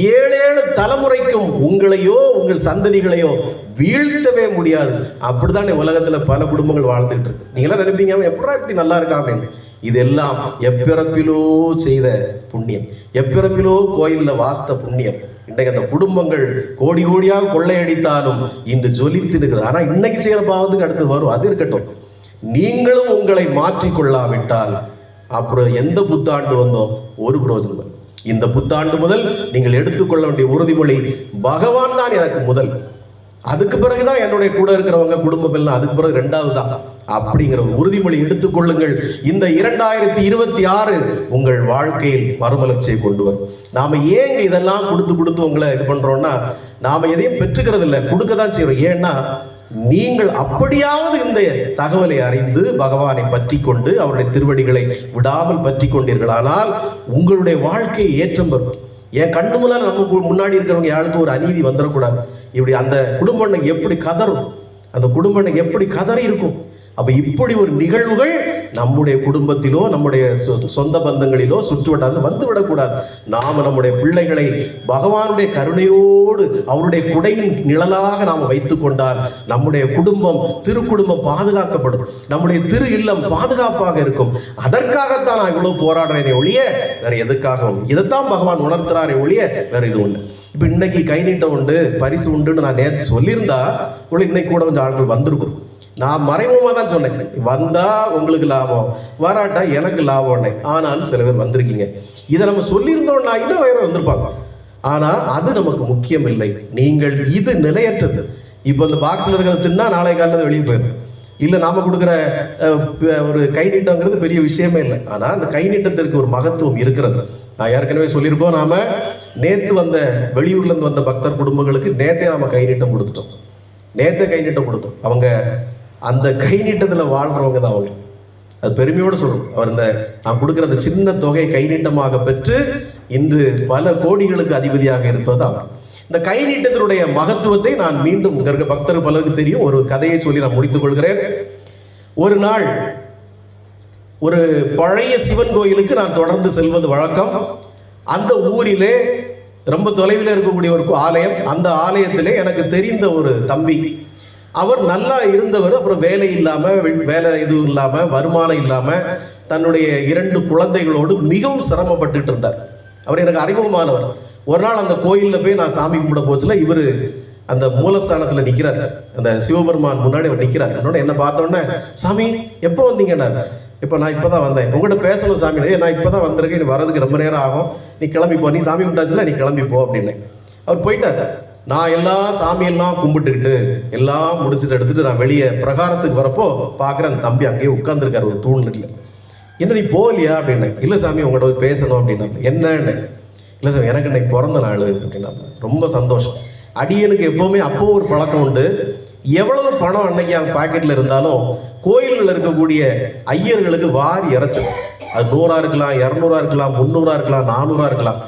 7 தலைமுறைக்கும் உங்களையோ உங்கள் சந்ததிகளையோ வீழ்த்தவே முடியாது. அப்படிதான் உலகத்துல பல குடும்பங்கள் வாழ்ந்துட்டு இருக்கு. நீங்களாம் நினைப்பீங்க, அவன் எப்படா இப்படி நல்லா இருக்கான். இதெல்லாம் எப்பிறப்பிலோ செய்த புண்ணியம், எப்பிறப்பிலோ கோயில்ல வாஸ்த புண்ணியம். இன்றைக்கு அந்த குடும்பங்கள் கோடி கோடியாக கொள்ளையடித்தாலும் இன்று ஜொலித்து இருக்குது. ஆனா இன்னைக்கு செய்யற பாவத்துக்கு அடுத்து வரும், அது இருக்கட்டும். நீங்களும் உங்களை மாற்றிக்கொள்ளாவிட்டால் அப்புறம் எந்த புத்தாண்டு வந்தோம் ஒரு பிரயோஜனம். இந்த புத்தாண்டு முதல் நீங்கள் எடுத்துக்கொள்ள வேண்டிய உறுதிமொழி, பகவான் தான் எனக்கு முதல், அதுக்கு பிறகுதான் என்னுடைய கூட இருக்கிறவங்க குடும்பம் எல்லாம், அதுக்கு பிறகு 2வது தான் அப்படிங்கிற ஒரு உறுதிமொழி எடுத்துக்கொள்ளுங்கள். இந்த 2026 உங்கள் வாழ்க்கையில் மறுமலர்ச்சியை கொண்டு வரும். நாம ஏங்க இதெல்லாம் கொடுத்து உங்களை இது பண்றோம்னா, நாம எதையும் பெற்றுக்கிறது இல்லை, கொடுக்க தான் செய்யறோம். ஏன்னா நீங்கள் அப்படியாவது இந்த தகவலை அறிந்து பகவானை பற்றி கொண்டு அவருடைய திருவடிகளை விடாமல் பற்றி கொண்டீர்களானால் உங்களுடைய வாழ்க்கை ஏற்றம் பெறும். என் கண்ணு முன்னால் நம்ம முன்னாடி இருக்கிறவங்க யாருக்கும் ஒரு அநீதி வந்துடக்கூடாது. இப்படி அந்த குடும்பம் எப்படி கதறும், அந்த குடும்பம் எப்படி கதறி இருக்கும். அப்ப இப்படி ஒரு நிகழ்வுகள் நம்முடைய குடும்பத்திலோ நம்முடைய சொந்த பந்தங்களிலோ சுற்றுவட்டாரத்தில் வந்து விடக்கூடாது. நாம நம்முடைய பிள்ளைகளை பகவானுடைய கருணையோடு அவருடைய குடையின் நிழலாக நாம் வைத்துக் கொண்டால் நம்முடைய குடும்பம் திருக்குடும்பம் பாதுகாக்கப்படும், நம்முடைய திரு இல்லம் பாதுகாப்பாக இருக்கும். அதற்காகத்தான் நான் இவ்வளவு போராடுறேனே ஒழிய வேற எதுக்காகவும், இதைத்தான் பகவான் உணர்த்துறாரே ஒழிய வேற இது ஒண்ணு. இப்ப இன்னைக்கு கை நீட்டம் உண்டு, பரிசு உண்டுன்னு நான் நேற்று சொல்லியிருந்தா இன்னைக்கு கூட கொஞ்சம் ஆட்கள் வந்திருக்கும். நான் மறைமுகமாக தான் சொன்னேன், வந்தா உங்களுக்கு லாபம், வராட்டா எனக்கு லாபம்னே. ஆனாலும் சில பேர் வந்திருக்கீங்க. இதை நம்ம சொல்லியிருந்தோம்னா இன்னும் வேற வந்திருப்பாங்க. ஆனா அது நமக்கு முக்கியம் இல்லை. நீங்கள் இது நிலையற்றது. இப்போ இந்த பாக்ஸ்ல இருக்கிறத தின்னா நாளை காலையில் வெளியே போயிடும். இல்லை நாம கொடுக்குற ஒரு கை நீட்டங்கிறது பெரிய விஷயமே இல்லை. ஆனா அந்த கை நீட்டத்திற்கு ஒரு மகத்துவம் இருக்கிறது. நான் ஏற்கனவே சொல்லியிருக்கோம், நாம நேற்று வந்த வெளியூர்ல இருந்து வந்த பக்தர் குடும்பங்களுக்கு நேற்றே நாம கை நீட்டம் கொடுத்துட்டோம். நேற்றே கை நீட்டம் கொடுத்தோம். அவங்க அந்த கை நீட்டத்துல வாழ்றவங்க தான் அவங்க. அது பெருமையோடு சொல்றோம். அவர் இந்த நான் கொடுக்குற அந்த சின்ன தொகை கை நீட்டமாக பெற்று இன்று பல கோடிகளுக்கு அதிபதியாக இருப்பது அவர். இந்த கை நீட்டத்தினுடைய மகத்துவத்தை நான் மீண்டும் இங்க இருக்க பக்தர் பலருக்கு தெரியும். ஒரு கதையை சொல்லி நான் முடித்துக் கொள்கிறேன். ஒரு நாள் ஒரு பழைய சிவன் கோயிலுக்கு நான் தொடர்ந்து செல்வது வழக்கம். அந்த ஊரிலே ரொம்ப தொலைவில் இருக்கக்கூடிய ஒரு ஆலயம். அந்த ஆலயத்திலே எனக்கு தெரிந்த ஒரு தம்பி, அவர் நல்லா இருந்தவர். அப்புறம் வேலை இல்லாம, வேலை எதுவும் இல்லாம, வருமானம் இல்லாம தன்னுடைய 2 குழந்தைகளோடு மிகவும் சிரமப்பட்டு இருந்தார். அவர் எனக்கு அறிமுகமானவர். ஒரு நாள் அந்த கோயில்ல போய் நான் சாமி கும்பிட போச்சுல, இவர் அந்த மூலஸ்தானத்துல நிக்கிறார். அந்த சிவபெருமான் முன்னாடி அவர் நிக்கிறார். என்னோட என்ன பார்த்தோன்னே, சாமி எப்போ வந்தீங்கண்ணா? இப்போ நான் இப்பதான் வந்தேன், உங்கள்கிட்ட பேசணும் சாமி. நான் இப்பதான் வந்திருக்கேன், நீ வர்றதுக்கு ரொம்ப நேரம் ஆகும், நீ கிளம்பி போ, நீ சாமி கும்பிட்டாச்சுல, நீ கிளம்பி போ அப்படின்னு. அவர் போயிட்டார். நான் எல்லா சாமியெல்லாம் கும்பிட்டுக்கிட்டு எல்லாம் முடிச்சுட்டு எடுத்துட்டு நான் வெளியே பிரகாரத்துக்கு வரப்போ பார்க்குறேன், அந்த தம்பி அங்கேயே உட்கார்ந்துருக்காரு ஒரு தூண்ல. என்ன நீ போகலையா அப்படின்னு. இல்லை சாமி உங்கள்கிட்ட போய் பேசணும் அப்படின்னா. என்னன்னு? இல்லை சார் எனக்கு இன்னைக்கு பிறந்த நாள் அப்படின்னா. ரொம்ப சந்தோஷம். அடியனுக்கு எப்பவுமே அப்போ ஒரு பழக்கம் உண்டு. எவ்வளவு பணம் அன்னைக்கு அவன் பாக்கெட்ல இருந்தாலும் கோயில்கள் இருக்கக்கூடிய ஐயர்களுக்கு வாரி இறைச்சிடும். அது 100 இருக்கலாம், 200 இருக்கலாம், 300 இருக்கலாம், 400 இருக்கலாம்.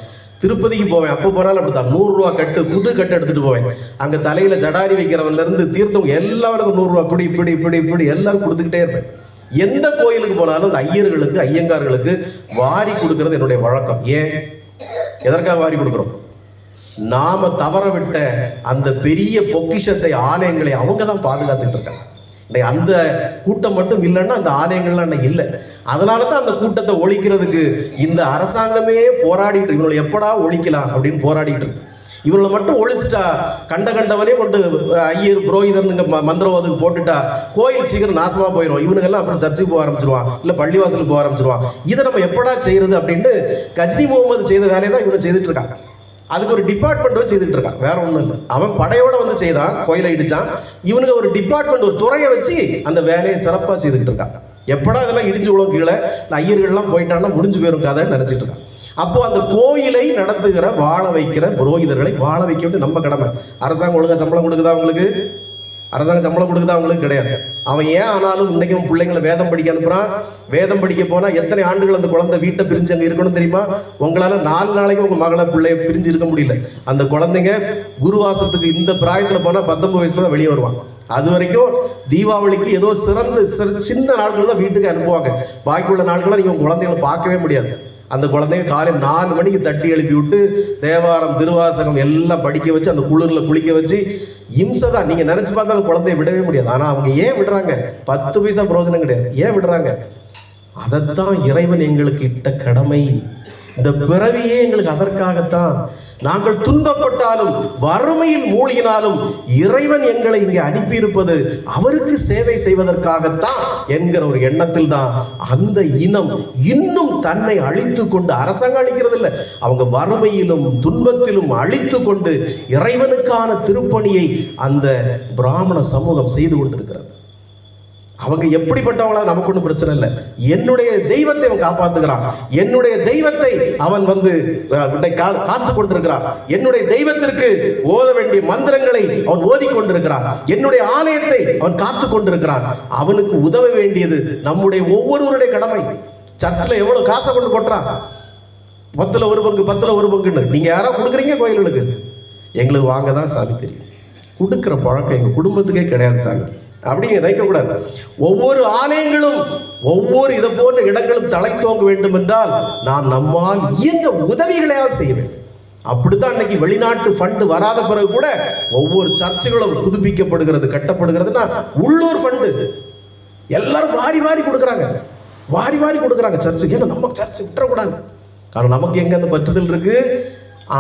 திருப்பதிக்கு போவேன், அப்போ போனாலும் அப்படித்தான். 100 ரூபா கட்டு, புது கட்டு எடுத்துட்டு போவேன். அங்க தலையில ஜடாரி வைக்கிறவன்ல இருந்து தீர்த்தம் எல்லாருக்கும் 100 ரூபா இப்படி இப்படி இப்படி இப்படி எல்லாரும் கொடுத்துக்கிட்டே இருப்பேன். எந்த கோயிலுக்கு போனாலும் அந்த ஐயர்களுக்கு ஐயங்கார்களுக்கு வாரி கொடுக்கறது என்னுடைய வழக்கம். ஏன், எதற்காக வாரி கொடுக்குறோம்? நாம தவற விட்ட அந்த பெரிய பொக்கிஷத்தை, ஆலயங்களை அவங்க தான் பாதுகாத்துட்டு இருக்காங்க. அந்த கூட்டம் மட்டும் இல்லைன்னா அந்த ஆலயங்கள்லாம் இல்லை. அதனால தான் அந்த கூட்டத்தை ஒழிக்கிறதுக்கு இந்த அரசாங்கமே போராடிட்டு, இவங்களை எப்படா ஒழிக்கலாம் அப்படின்னு போராடிட்டு இருக்கு. இவங்களை மட்டும் ஒழிச்சுட்டா கண்டவனே கொண்டு ஐயர் புரோகிதர்னுங்க மந்திரவாதுக்கு போட்டுட்டா கோயில் சீக்கிரம் நாசமா போயிடும். இவனுங்கெல்லாம் அப்புறம் சர்ச்சுக்கு போக ஆரம்பிச்சிருவான், இல்லை பள்ளிவாசலுக்கு போக ஆரம்பிச்சிருவான். இதை நம்ம எப்படா செய்யறது அப்படின்னு கஜினி முகமது செய்த வேலையை தான் இவங்க செய்துட்டு இருக்காங்க. அதுக்கு ஒரு டிபார்ட்மெண்ட் வச்சு செய்துட்டு இருக்கான். வேற ஒன்றும் இல்லை. அவன் படையோட வந்து செய்தான், கோயிலை இடிச்சான். இவனுக்கு ஒரு டிபார்ட்மெண்ட், ஒரு துறையை வச்சு அந்த வேலையை சிறப்பாக செய்துட்டு இருக்கான். எப்படா இதெல்லாம் இடிஞ்சு விழும் கீழே, ஐயர்கள்லாம் போயிட்டான்னா முடிஞ்சு போயிரும் கதைன்னு நினைச்சிட்டு இருக்கான். அப்போ அந்த கோயிலை நடத்துகிற, வாழ வைக்கிற புரோகிதர்களை வாழ வைக்க வேண்டிய நம்ம கடமை. அரசாங்கம் ஒழுங்கா சம்பளம் கொடுக்குதா அவங்களுக்கு? அரசாங்கம் சம்பளம் கொடுக்குதா அவங்களுக்கு? கிடையாது. அவன் ஏன் ஆனாலும் இன்னைக்கு பிள்ளைங்களை வேதம் படிக்க அனுப்புறான். வேதம் படிக்க போனா எத்தனை ஆண்டுகள் அந்த குழந்தை வீட்டை பிரிஞ்சு அங்கே இருக்கணும் தெரியுமா? உங்களால 4 நாளைக்கு உங்க மகளை பிள்ளைய பிரிஞ்சு இருக்க முடியல. அந்த குழந்தைங்க குருவாசத்துக்கு இந்த பிராயத்துல போனா 19 வயசுல தான் வெளியே வருவாங்க. அது வரைக்கும் தீபாவளிக்கு ஏதோ சின்ன நாட்கள் தான் வீட்டுக்கு அனுப்புவாங்க. பாக்கி உள்ள நாட்கள்லாம் நீங்க உங்க குழந்தைகளை பார்க்கவே முடியாது. அந்த குழந்தைங்க காலையில் 4 மணிக்கு தட்டி எழுப்பி விட்டு தேவாரம் திருவாசகம் எல்லாம் படிக்க வச்சு அந்த குளிர்ல குளிக்க வச்சு இம்சை தான். நீங்க நினைச்சு பார்த்தா அந்த குழந்தைய விடவே முடியாது. ஆனா அவங்க ஏன் விடுறாங்க? 10 பைசா பிரயோஜனம் கிடையாது. ஏன் விடுறாங்க? அதைத்தான் இறைவன் எங்களுக்கு இட்ட கடமை. இந்த பிறவியே எங்களுக்கு அதற்காகத்தான். நாங்கள் துன்பப்பட்டாலும் வறுமையில் மூழ்கினாலும் இறைவன் எங்களை இங்கே அனுப்பியிருப்பது அவருக்கு சேவை செய்வதற்காகத்தான் என்கிற ஒரு எண்ணத்தில் தான் அந்த இனம் இன்னும் தன்னை அழித்து கொண்டு, அரசாங்கம் அழிக்கிறது இல்லை, அவங்க வறுமையிலும் துன்பத்திலும் அழித்து கொண்டு இறைவனுக்கான திருப்பணியை அந்த பிராமண சமூகம் செய்து கொண்டிருக்கிறது. அவங்க எப்படிப்பட்டவங்களா நமக்கு ஒன்றும் பிரச்சனை இல்லை. என்னுடைய தெய்வத்தை அவன் காப்பாத்துக்கிறான். என்னுடைய தெய்வத்தை அவன் வந்து காத்து கொண்டிருக்கிறான். என்னுடைய தெய்வத்திற்கு ஓத வேண்டிய மந்திரங்களை அவன் ஓதி கொண்டிருக்கிறான். என்னுடைய ஆலயத்தை அவன் காத்து கொண்டிருக்கிறான். அவனுக்கு உதவ வேண்டியது நம்முடைய ஒவ்வொருவருடைய கடமை. சர்ச்சில் எவ்வளவு காசை கொண்டு கொட்டுறான்? 10ல் 1 பங்கு 10ல் 1 பங்குன்னு நீங்க யாரோ கொடுக்குறீங்க கோயில்களுக்கு. எங்களுக்கு வாங்க தான் சாமி தெரியும். கொடுக்குற பழக்கம் எங்க குடும்பத்துக்கே கிடையாது சாமி அப்படிங்க நினைக்கக்கூடாது. ஒவ்வொரு ஆலயங்களும் ஒவ்வொரு இதை போன்ற இடங்களும் தலை தோங்க வேண்டும் என்றால் நாம் நம்மால் இயங்க உதவிகளையால் செய்ய வேண்டும். அப்படித்தான் இன்னைக்கு வெளிநாட்டு ஃபண்டு வராத பிறகு கூட ஒவ்வொரு சர்ச்சுகளும் புதுப்பிக்கப்படுகிறது, கட்டப்படுகிறதுனா உள்ளூர் ஃபண்டு எல்லாரும் வாரி வாரி கொடுக்குறாங்க. வாரி வாரி கொடுக்குறாங்க சர்ச்சுக்கு. ஏன்னா நம்ம சர்ச்சு விட்டுறக்கூடாது. காரணம் நமக்கு எங்க அந்த பற்றுதல் இருக்கு.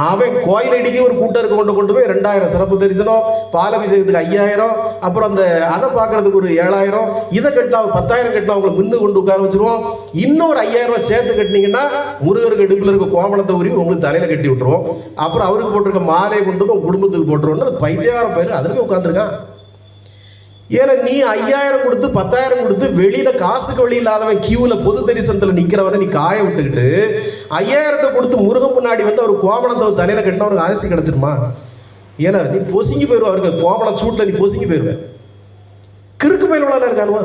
அவன் கோயில் அடிக்க ஒரு கூட்டருக்கு கொண்டு போய் 2000 சிறப்பு தரிசனம், பாலபிஷேகத்துக்கு 5000, அப்புறம் அந்த அதை பார்க்கறதுக்கு ஒரு 7000, இதை கட்டினா 10,000 கட்டினா அவங்களை முன்னு கொண்டு உட்கார வச்சிருவோம். இன்னொரு 5000 ரூபாய் சேர்த்து கட்டினீங்கன்னா முருகருக்கு இடுப்புல இருக்க கோமணத்தை உரிவு உங்களுக்கு தலையில கட்டி விட்டுருவோம். அப்புறம் அவருக்கு போட்டிருக்க மாலையை கொண்டு உங்க குடும்பத்துக்கு போட்டுருவோம். பைத்தியாரம் பேர் அதுக்கு உட்காந்துருக்கான். ஏன்னா நீ 5000 கொடுத்து 10,000 கொடுத்து வெளியில காசுக்கு வழி இல்லாதவன் கியூல பொது தரிசனத்துல நிக்கிறவன நீ காய விட்டுக்கிட்டு 5000 கொடுத்து முருகன் முன்னாடி வந்து அவர் கோமணத்தை தலையில கட்டினா ஒரு ஆசி கிடைச்சிருமா? ஏன்னா நீ பொசுங்கி போயிருவா. அவருக்கு கோமணம் சூட்ல நீ பொசுங்கி போயிருவேன். கிறுக்கு பயில்வளால இருக்கானுவா.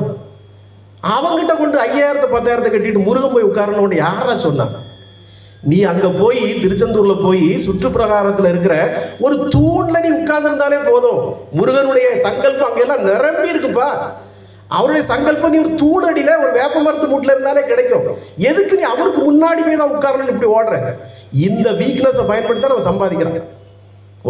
அவங்கிட்ட கொண்டு 5000 10,000 கட்டிட்டு முருகன் போய் உட்காரணும் யாரா சொன்னா? நீ அங்க போய் திருச்செந்தூர்ல போய் சுற்றுப்பிரகாரத்துல இருக்கிற ஒரு தூண்ல நீ உட்கார்ந்து இருந்தாலே போதும். முருகனுடைய சங்கல்பம் அங்கெல்லாம் நிரம்பி இருக்குப்பா. அவருடைய சங்கல்பம் நீ ஒரு தூணடியில ஒரு வேப்ப மரத்து மூட்டில இருந்தாலே கிடைக்கும். எதுக்கு நீ அவருக்கு முன்னாடி போய் தான் உட்காரணும் இப்படி ஓடுற? இந்த வீக்னஸ் பயன்படுத்தி நம்ம சம்பாதிக்கிறான்.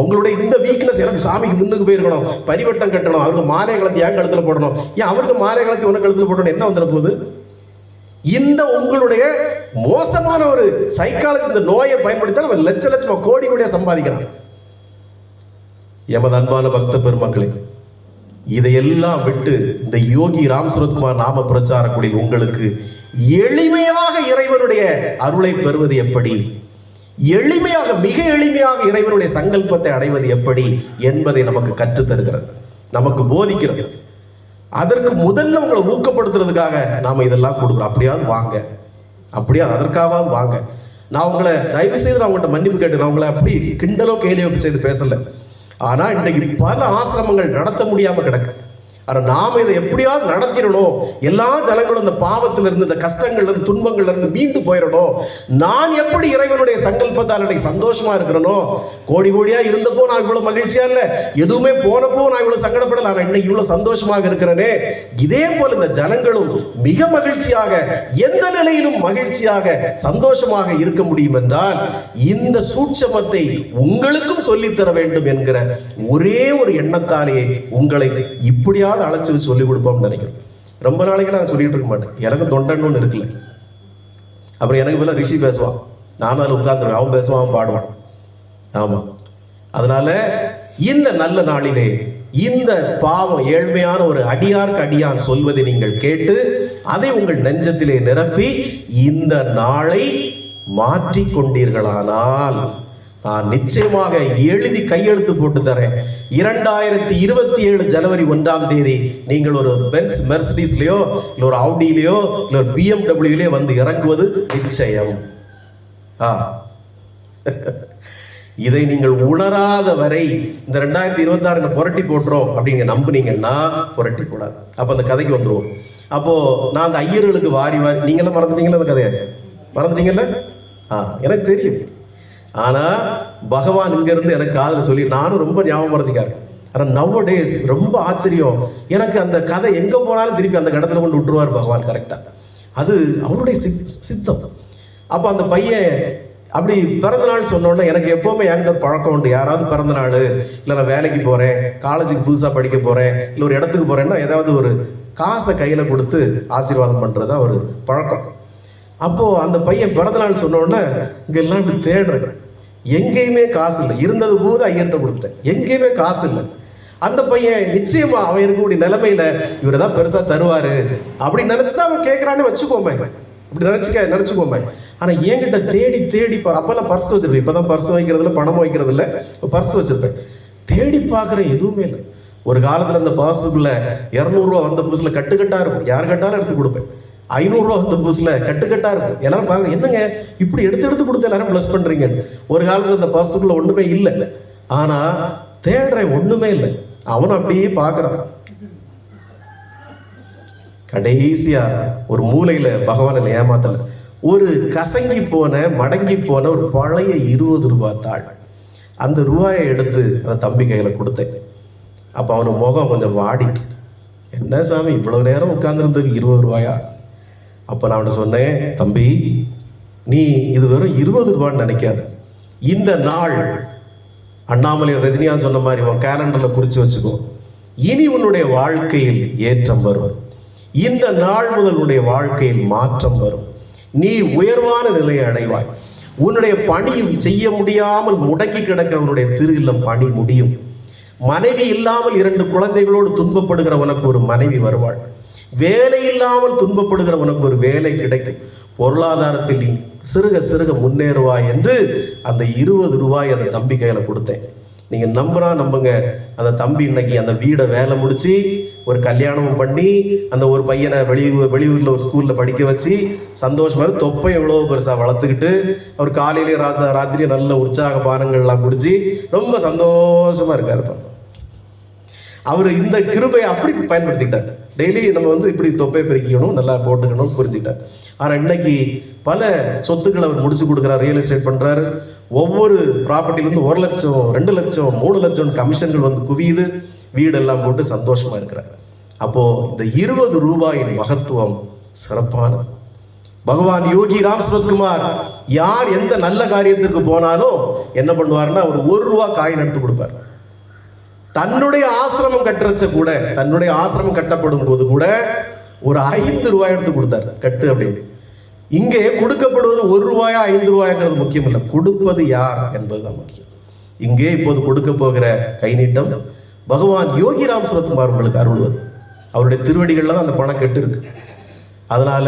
உங்களுடைய இந்த வீக்னஸ், எனக்கு சாமிக்கு முன்னுக்கு போயிருக்கணும், பரிவட்டம் கட்டணும், அவருக்கு மாலை கலத்தி ஏன் கழுத்துல போடணும், ஏன் அவருக்கு மாலை கலத்தி உனக்கு கழுத்துல போடணும், என்ன வந்துட போகுது? இந்த உங்களுடைய மோசமான ஒரு சைக்காலஜி, இந்த நோயை பயன்படுத்தி நம்ம லட்சமா கோடி கோடியா சம்பாதிக்கிறான். எமது அன்பான பக்த பெருமக்களே, இதையெல்லாம் விட்டு இந்த யோகி ராம் சுரத்குமார் நாம பிரச்சாரக்கூடிய உங்களுக்கு எளிமையாக இறைவனுடைய அருளை பெறுவது எப்படி, எளிமையாக மிக எளிமையாக இறைவனுடைய சங்கல்பத்தை அடைவது எப்படி என்பதை நமக்கு கற்றுத் தருகிறது, நமக்கு போதிக்கிறது. அதற்கு முதல்ல உங்களை ஊக்கப்படுத்துறதுக்காக நாம இதெல்லாம் கொடுக்குறோம். அப்படியாவது வாங்க, அப்படியாவது அதற்காவது வாங்க. நான் உங்களை தயவு செய்து நான் உங்கள்கிட்ட மன்னிப்பு கேட்டு, நான் உங்களை அப்படி கிண்டலோ கேலியோ செய்து பேசல. ஆனா இன்றைக்கு பல ஆசிரமங்கள் நடத்த முடியாம கிடக்கு. ஆனால் நாம இதை எப்படியாவது நடத்திடணும். எல்லா ஜனங்களும் இந்த பாவத்தில் இருந்து, இந்த கஷ்டங்கள்ல இருந்து, துன்பங்கள்ல இருந்து மீண்டு போயிடணும். நான் எப்படி இறைவனுடைய சங்கல்பத்தால் எனக்கு சந்தோஷமா இருக்கிறனோ, கோடி கோடியா இருந்தப்போ நான் இவ்வளவு மகிழ்ச்சியா இல்லை, எதுவுமே போனப்போ நான் இவ்வளவு சங்கடப்படல, நான் இன்னைக்கு இவ்வளவு சந்தோஷமாக இருக்கிறேனே, இதே போல இந்த ஜனங்களும் மிக மகிழ்ச்சியாக, எந்த நிலையிலும் மகிழ்ச்சியாக சந்தோஷமாக இருக்க முடியும் என்றால் இந்த சூட்சமத்தை உங்களுக்கும் சொல்லித்தர வேண்டும் என்கிற ஒரே ஒரு எண்ணத்தாலேயே உங்களை இப்படியா அழைச்சு சொல்லி கொடுப்போம்னு நினைக்கிறேன். ரொம்ப நாளைக்கு நான் சொல்லிட்டு இருக்க மாட்டேன். எனக்கு தொண்டன் ஒன்று இருக்குல்ல, அப்புறம் எனக்கு போல ரிஷி பேசுவான், நானும் அதில் உட்கார்ந்துருவேன், அவன் பேசுவான், அவன் பாடுவான். ஆமா, அதனால இந்த நல்ல நாளிலே இந்த பாவம் ஏழ்மையான ஒரு அடியார்க்கு அடியான் சொல்வதை நீங்கள் கேட்டு அதை உங்கள் நெஞ்சத்திலே நிரப்பி இந்த நாளை மாற்றிக் கொண்டீர்களானால் நான் நிச்சயமாக எழுதி கையெழுத்து போட்டு தரேன். 2027 ஜனவரி 1ஆம் தேதி நீங்கள் ஒரு பென்ஸ் மெர்சிடிஸ்லயோ இல்ல ஒரு ஆடியிலயோ இல்ல ஒரு BMW வந்து இறங்குவது நிச்சயம். இதை நீங்கள் உணராத வரை இந்த 2026 புரட்டி போட்டுறோம் அப்படிங்க நம்புனீங்கன்னா புரட்டி கூடாது. அப்ப அந்த கதைக்கு வந்துருவோம். அப்போ நான் அந்த ஐயர்களுக்கு வாரி நீங்களாம் மறந்துட்டீங்களா? அந்த கதையை மறந்துட்டீங்கல்ல? எனக்கு தெரியும். ஆனா பகவான் இங்க இருந்து எனக்கு காதல சொல்லி நானும் ரொம்ப ஞாபகம் மறந்துக்காரு. ஆனா நவ டேஸ் ரொம்ப ஆச்சரியம் எனக்கு, அந்த கதை எங்க போனாலும் திருப்பி அந்த இடத்துல கொண்டு விட்டுருவார் பகவான் கரெக்டா. அது அவருடைய சித்தம். அப்ப அந்த பையன் அப்படி பிறந்த நாள் சொன்னோடனே எனக்கு எப்பவுமே என்கிட்ட பழக்கம் உண்டு. யாராவது பிறந்த நாள், இல்லை நான் வேலைக்கு போறேன், காலேஜுக்கு புதுசா படிக்க போறேன், இல்லை ஒரு இடத்துக்கு போறேன்னா ஏதாவது ஒரு காசை கையில கொடுத்து ஆசீர்வாதம் பண்றதா ஒரு பழக்கம். அப்போ அந்த பையன் பிறந்த நாள் சொன்ன உடனே இங்க எல்லாம் இப்படி தேடுறேன், எங்கேயுமே காசு இல்லை. இருந்தது போது ஐயர்கிட்ட கொடுத்துட்டேன், எங்கேயுமே காசு இல்லை. அந்த பையன் நிச்சயமா அவன் இருக்கக்கூடிய நிலைமையில இவரை தான் பெருசா தருவாரு அப்படின்னு நினைச்சுதான் அவன் கேட்கறான்னு வச்சுக்கோமே, இப்படி நினைச்சுக்கோமே. ஆனா என்கிட்ட தேடி தேடி அப்பெல்லாம் பர்ஸ் வச்சிருப்பேன், இப்பதான் பர்ஸ் வைக்கிறது இல்லை, பணம் வைக்கிறது இல்லை, பர்ஸ் வச்சிருப்பேன். தேடி பார்க்குறேன், எதுவுமே இல்லை. ஒரு காலத்துல அந்த பர்ஸுக்குள்ள 200 ரூபா வந்த புதுசுல கட்டுக்கட்டா இருக்கும், யார் கட்டாலும் எடுத்து கொடுப்பேன். 500 ரூபா வந்த புதுசுல கட்டுக்கட்டா இருக்கும். எல்லாரும் பாக்குறேன், என்னங்க இப்படி எடுத்து கொடுத்து எல்லாரும் பிளஸ் பண்றீங்க. ஒரு காலத்துல அந்த பர்ஸுக்குள்ள ஒண்ணுமே இல்லை, ஆனா தேடுறேன், ஒண்ணுமே இல்லை. அவனும் அப்படியே பாக்குறான். கடைசியா ஒரு மூலையில பகவானை ஏமாத்தல, ஒரு கசங்கி போன மடங்கி போன ஒரு பழைய 20 ரூபாய் தாள், அந்த ரூபாயை எடுத்து அந்த தம்பி கையில கொடுத்தேன். அப்ப அவனுக்கு முகம் கொஞ்சம் வாடிட்டு, என்ன சாமி இவ்வளவு நேரம் உட்கார்ந்துருந்ததுக்கு 20 ரூபாயா? அப்ப நான் அவனை சொன்னேன், தம்பி நீ இது வெறும் 20 ரூபான்னு நினைக்காத. இந்த நாள் அண்ணாமலை ரஜினிகாந்த் சொன்ன மாதிரி உன் கேலண்டர்ல குறிச்சு வச்சுக்கோ. இனி உன்னுடைய வாழ்க்கையில் ஏற்றம் வரும். இந்த நாள் முதல் உன்னுடைய வாழ்க்கையில் மாற்றம் வரும். நீ உயர்வான நிலையை அடைவாய். உன்னுடைய பணியும் செய்ய முடியாமல் முடங்கி கிடக்கிற உன்னுடைய திரு இல்லம் பணி முடியும். மனைவி இல்லாமல் 2 குழந்தைகளோடு துன்பப்படுகிற உனக்கு ஒரு மனைவி வருவாள். வேலை இல்லாமல் துன்பப்படுகிற உனக்கு ஒரு வேலை கிடைக்கும். பொருளாதாரத்தில் நீ சிறுக சிறுக முன்னேறுவாய் என்று அந்த 20 ரூபாய் அந்த தம்பி கையில கொடுத்தேன். நீங்க நம்புங்க, அந்த தம்பி இன்னைக்கு அந்த வீடை வேலை முடிச்சு ஒரு கல்யாணமும் பண்ணி அந்த ஒரு பையனை வெளியூர்ல ஒரு ஸ்கூல்ல படிக்க வச்சு சந்தோஷமா தொப்பை எவ்வளவு பெருசா வளர்த்துக்கிட்டு அவர் காலையிலேயே ராத்திரி நல்ல உற்சாக பானங்கள்லாம் குடிச்சு ரொம்ப சந்தோஷமா இருக்காரு. அவர் இந்த கிருபையை அப்படி பயன்படுத்திக்கிட்டார். டெய்லி நம்ம இப்படி தொப்பை பெருக்கிக்கணும், நல்லா போட்டுக்கணும் புரிஞ்சுக்கிட்டார். ஆனா இன்னைக்கு பல சொத்துக்களை அவர் முடிச்சு கொடுக்குறாரு, ரியல் எஸ்டேட் பண்றாரு. ஒவ்வொரு ப்ராப்பர்ட்டிலேருந்து 1 லட்சம் 2 லட்சம் 3 லட்சம் கமிஷன்கள் குவியுது. வீடெல்லாம் போட்டு சந்தோஷமா இருக்கிறார். அப்போ இந்த 20 ரூபாயின் மகத்துவம் சிறப்பானது. பகவான் யோகி ராம் சுரத்குமார் யார் எந்த நல்ல காரியத்திற்கு போனாலும் என்ன பண்ணுவார்னா ஒரு 1 ரூபா காயின் எடுத்து கொடுப்பார். தன்னுடைய ஆசிரமம் கட்டுறச்ச கூட, தன்னுடைய ஆசிரமம் கட்டப்படும் போது கூட ஒரு 5 ரூபாய் எடுத்து கொடுத்தார், கட்டு அப்படின்னு. இங்கே கொடுக்கப்படுவது 1 ரூபாயா 5 ரூபாய்ங்கிறது முக்கியம் இல்லை, கொடுப்பது யார் என்பதுதான் முக்கியம். இங்கே இப்போது கொடுக்க போகிற கை நீட்டம் பகவான் யோகி ராம் சுரத்குமார் உங்களுக்கு அருள்வது. அவருடைய திருவடிகள்ல தான் அந்த பணம் கட்டு இருக்கு. அதனால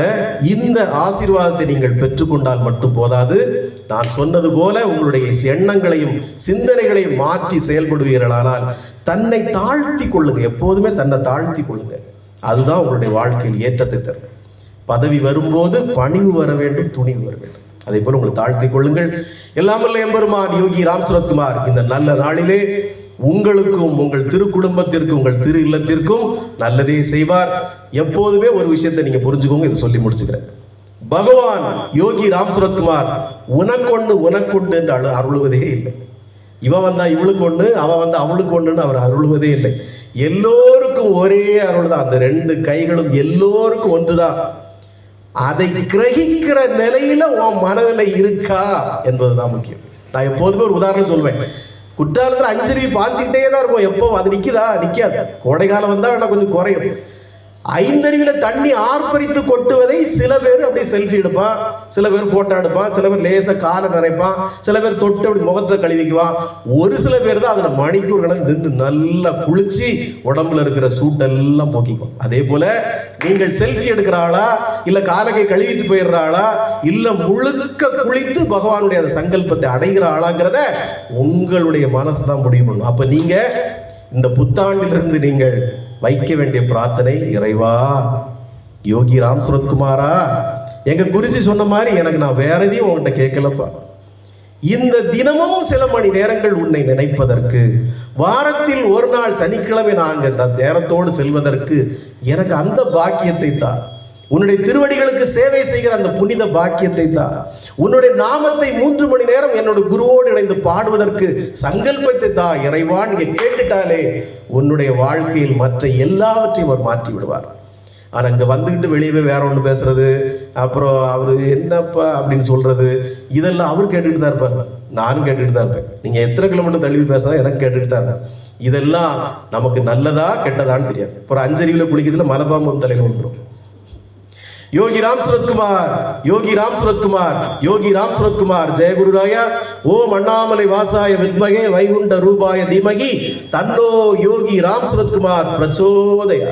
இந்த ஆசீர்வாதத்தை நீங்கள் பெற்றுக்கொண்டால் மட்டும் போதாது, நான் சொன்னது போல உங்களுடைய எண்ணங்களையும் சிந்தனைகளையும் மாற்றி செயல்படுவீர்களானால் தன்னை தாழ்த்தி கொள்ளுங்க. எப்போதுமே தன்னை தாழ்த்தி கொள்ளுங்க. அதுதான் உங்களுடைய வாழ்க்கையில் ஏற்றத்தை தரும். பதவி வரும்போது பணிவு வர வேண்டும், துணிவு வர வேண்டும். அதே போல உங்களை தாழ்த்தி கொள்ளுங்கள். எல்லாமல்ல எம்பெருமான் யோகி ராம் சுரத்குமார் இந்த நல்ல நாளிலே உங்களுக்கும் உங்கள் திரு குடும்பத்திற்கும் உங்கள் திரு இல்லத்திற்கும் நல்லதே செய்வார். எப்போதுமே ஒரு விஷயத்தை நீங்க புரிஞ்சுக்கோங்க, இதை சொல்லி முடிச்சுக்கிறேன். பகவான் யோகி ராம் சுரத்குமார் உனக்கொண்டு என்று அருள்வதே இல்லை. இவன் வந்தா இவளுக்கு ஒண்ணு, அவன் வந்தா அவளுக்கு ஒண்ணுன்னு அவர் அருள்வதே இல்லை. எல்லோருக்கும் ஒரே அருள் தான். அந்த 2 கைகளும் எல்லோருக்கும் ஒன்றுதான். அதை கிரகிக்கிற நிலையில உன் மனநிலை இருக்கா என்பதுதான் முக்கியம். நான் எப்போதுமே ஒரு உதாரணம் சொல்வேன். குற்றாலத்துல 5 அருவி பாஞ்சிக்கிட்டே தான் இருக்கும். எப்போ அது நிக்குதா? நிக்காது. கோடை காலம் வந்தா கொஞ்சம் குறையும். ஐந்தருவியில தண்ணி ஆர்ப்பரித்து கொட்டுவதை சில பேர் அப்படியே செல்ஃபி எடுப்பான், சில பேர் போட்டோ எடுப்பான், சில பேர் லேச காலை நிறைப்பான், சில பேர் தொட்டு அப்படி முகத்தை கழுவிக்குவான். ஒரு சில பேர் தான் அதுல மணிக்கூர் கணக்கு நின்று நல்லா குளிச்சு உடம்புல இருக்கிற சூட்டெல்லாம் போக்கிக்கும். அதே போல நீங்கள் செல்ஃபி எடுக்கிற ஆளா, இல்ல காலகை கழுவிட்டு போயிடுற ஆளா, இல்ல முழுக்க குளித்து பகவானுடைய அந்த சங்கல்பத்தை அடைகிற ஆளாங்கிறத உங்களுடைய மனசு தான் முடிவு பண்ணும். அப்ப நீங்க இந்த புத்தாண்டிலிருந்து நீங்கள் வைக்க வேண்டிய பிரார்த்தனை, இறைவா, யோகி ராம் சுரத்குமாரா, எங்க குருஜி சொன்ன மாதிரி எனக்கு நான் வேற எதையும் உன்கிட்ட கேட்கலப்பா. இந்த தினமும் சில மணி நேரங்கள் உன்னை நினைப்பதற்கு, வாரத்தில் ஒரு நாள் சனிக்கிழமை நாங்கள் நேரத்தோடு செல்வதற்கு எனக்கு அந்த பாக்கியத்தை தான். உன்னுடைய திருவடிகளுக்கு சேவை செய்கிற அந்த புனித பாக்கியத்தை தான். உன்னுடைய நாமத்தை 3 மணி நேரம் என்னோட குருவோடு இணைந்து பாடுவதற்கு சங்கல்பத்தை தான். இறைவா, நீங்க கேட்டுட்டாலே உன்னுடைய வாழ்க்கையில் மற்ற எல்லாவற்றையும் அவர் மாற்றி விடுவார். ஆனா இங்க வந்துகிட்டு வெளியவே வேற ஒன்று பேசுறது, அப்புறம் அவரு என்னப்பா அப்படின்னு சொல்றது, இதெல்லாம் அவர் கேட்டுட்டு தான் இருப்பார், நானும் கேட்டுட்டு தான் இருப்பேன். நீங்க எத்தனை கிலோமீட்டர் தள்ளி பேசுறதா எனக்கு கேட்டுட்டு தான் இருப்பேன். இதெல்லாம் நமக்கு நல்லதா கெட்டதான்னு தெரியாது. அப்புறம் அஞ்சறிவில் குளிக்கிறதுல மலபாம்பு தலையில் வந்துடும். யோகி ராம் சுரத்குமார், யோகி ராம் சுரத்குமார், யோகி ராம் சுரத்குமார். ஜெய குருராயா. ஓம் அண்ணாமலை வாசாய வித்மகே வைகுண்ட ரூபாய தீமகி தன்னோ யோகி ராம் சுரத்குமார் பிரச்சோதயா.